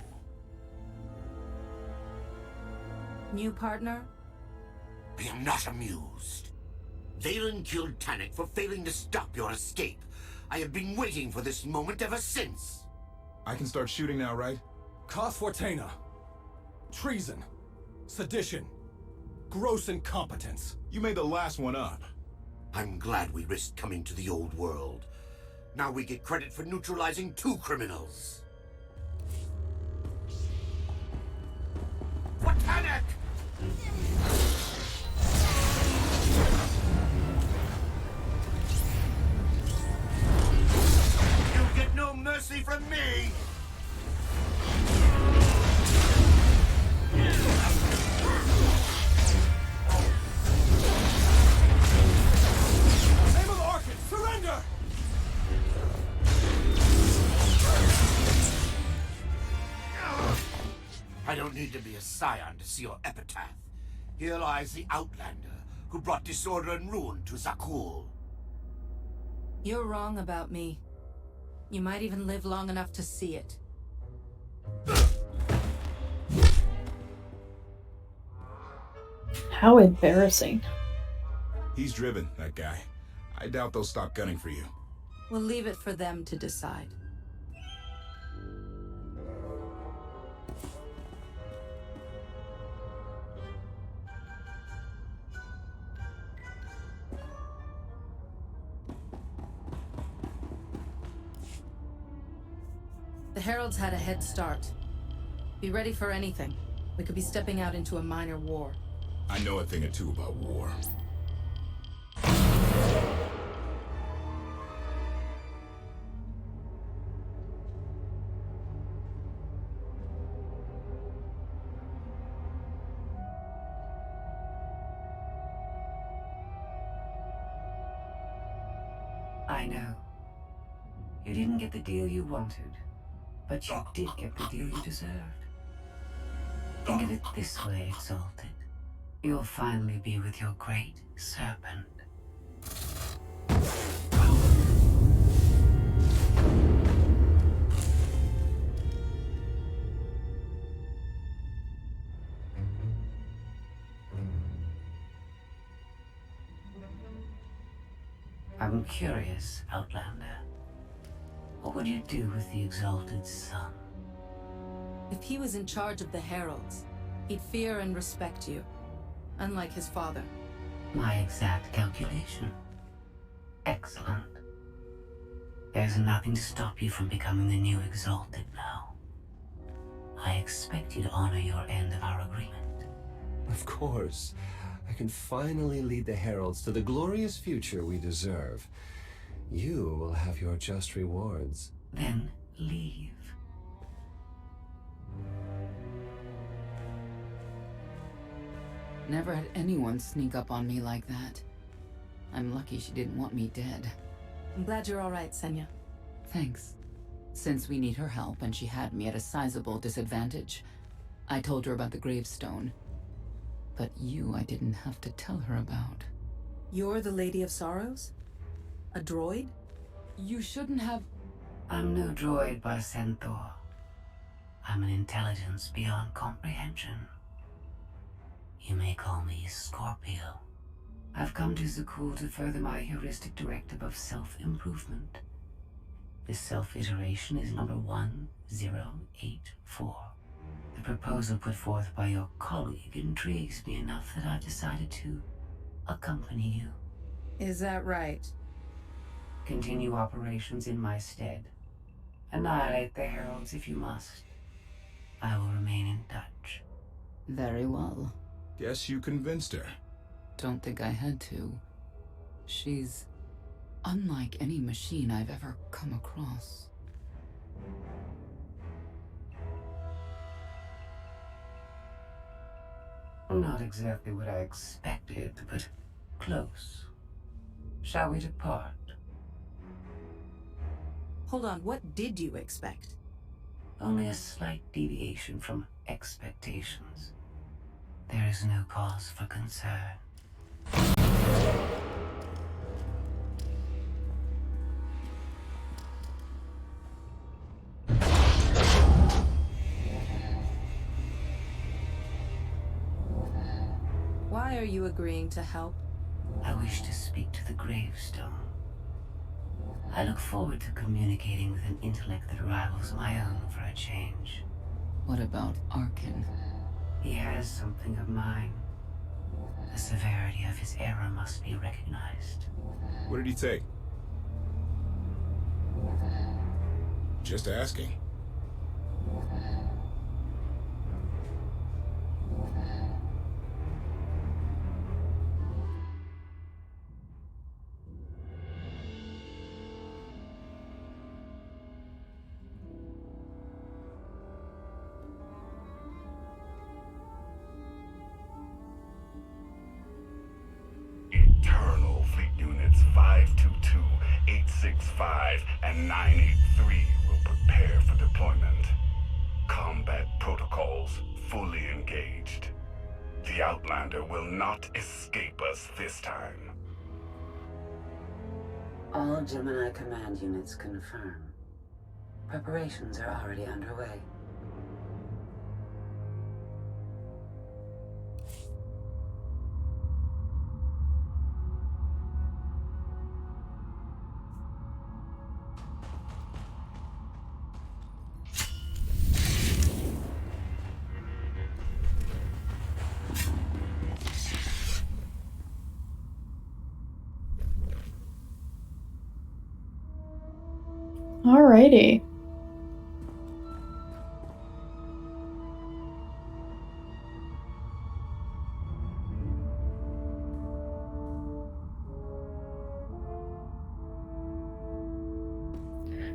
New partner? I am not amused. Valen killed Tannic for failing to stop your escape. I have been waiting for this moment ever since. I can start shooting now, right? KOTFE. Treason. Sedition. Gross incompetence. You made the last one up. I'm glad we risked coming to the old world. Now we get credit for neutralizing 2 criminals. For Tannic! You get no mercy from me! Name of Archon, surrender! I don't need to be a scion to see your epitaph. Here lies the Outlander, who brought disorder and ruin to Zakul. You're wrong about me. You might even live long enough to see it. How embarrassing. He's driven, that guy. I doubt they'll stop gunning for you. We'll leave it for them to decide. The Heralds had a head start. Be ready for anything. We could be stepping out into a minor war. I know a thing or two about war. I know. You didn't get the deal you wanted, but you did get the deal you deserved. Think of it this way, Exalted. You'll finally be with your great serpent. I'm curious, Outlander. What would you do with the Exalted Son? If he was in charge of the Heralds, he'd fear and respect you, unlike his father. My exact calculation. Excellent. There's nothing to stop you from becoming the new Exalted now. I expect you to honor your end of our agreement. Of course. I can finally lead the Heralds to the glorious future we deserve. You will have your just rewards. Then leave. Never had anyone sneak up on me like that. I'm lucky she didn't want me dead. I'm glad you're all right, Senya. Thanks. Since we need her help and she had me at a sizable disadvantage, I told her about the gravestone. But you I didn't have to tell her about. You're the Lady of Sorrows? A droid? You shouldn't have... I'm no droid by SWTOR. I'm an intelligence beyond comprehension. You may call me Scorpio. I've come to Zakul to further my heuristic directive of self-improvement. This self-iteration is number 1084. The proposal put forth by your colleague intrigues me enough that I've decided to accompany you. Is that right? Continue operations in my stead. Annihilate the Heralds if you must. I will remain in touch. Very well. Guess you convinced her. Don't think I had to. She's unlike any machine I've ever come across. Not exactly what I expected, but close. Shall we depart? Hold on, what did you expect? Only a slight deviation from expectations. There is no cause for concern. Why are you agreeing to help? I wish to speak to the gravestone. I look forward to communicating with an intellect that rivals my own for a change. What about Arkin? He has something of mine. The severity of his error must be recognized. What did he take? Just asking. Eternal Fleet Units 522, 865, and 983 will prepare for deployment. Combat protocols fully engaged. The Outlander will not escape us this time. All Gemini command units confirm. Preparations are already underway. Alrighty.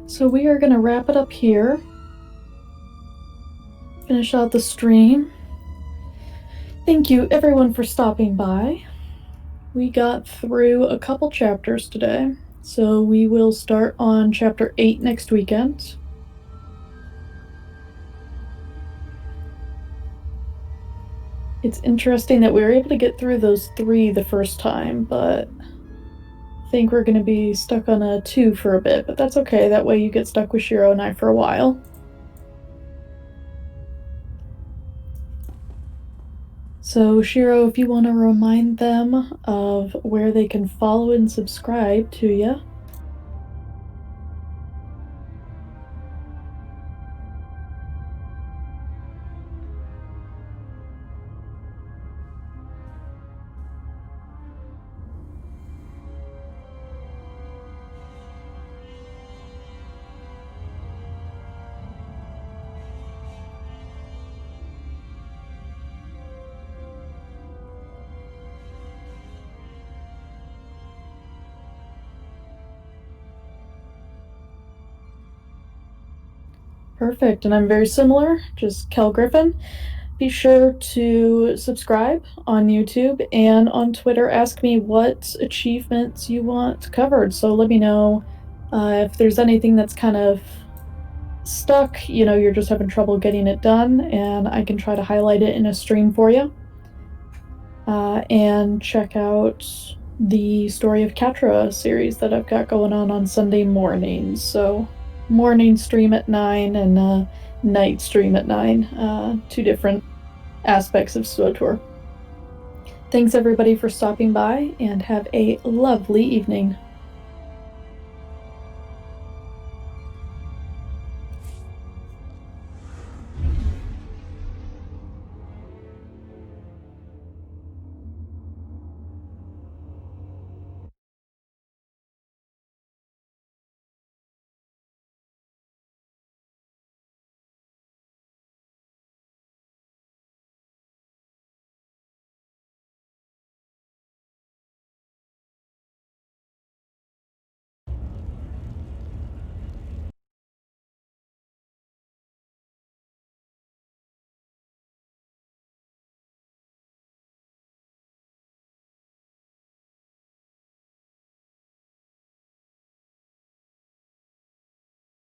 So we are going to wrap it up here. Finish out the stream. Thank you everyone for stopping by. We got through a couple chapters today, so we will start on chapter 8 next weekend. It's interesting that we were able to get through those 3 the first time, but I think we're going to be stuck on a 2 for a bit, but that's okay. That way you get stuck with Shiro and I for a while. So, Shiro, if you want to remind them of where they can follow and subscribe to you. Perfect, and I'm very similar, just Kel Griffin. Be sure to subscribe on YouTube and on Twitter. Ask me what achievements you want covered. So let me know if there's anything that's kind of stuck, you're just having trouble getting it done, and I can try to highlight it in a stream for you. And check out the Story of Catra series that I've got going on Sunday mornings. So morning stream at 9 and night stream at 9. Two different aspects of SWTOR. Thanks everybody for stopping by, and have a lovely evening.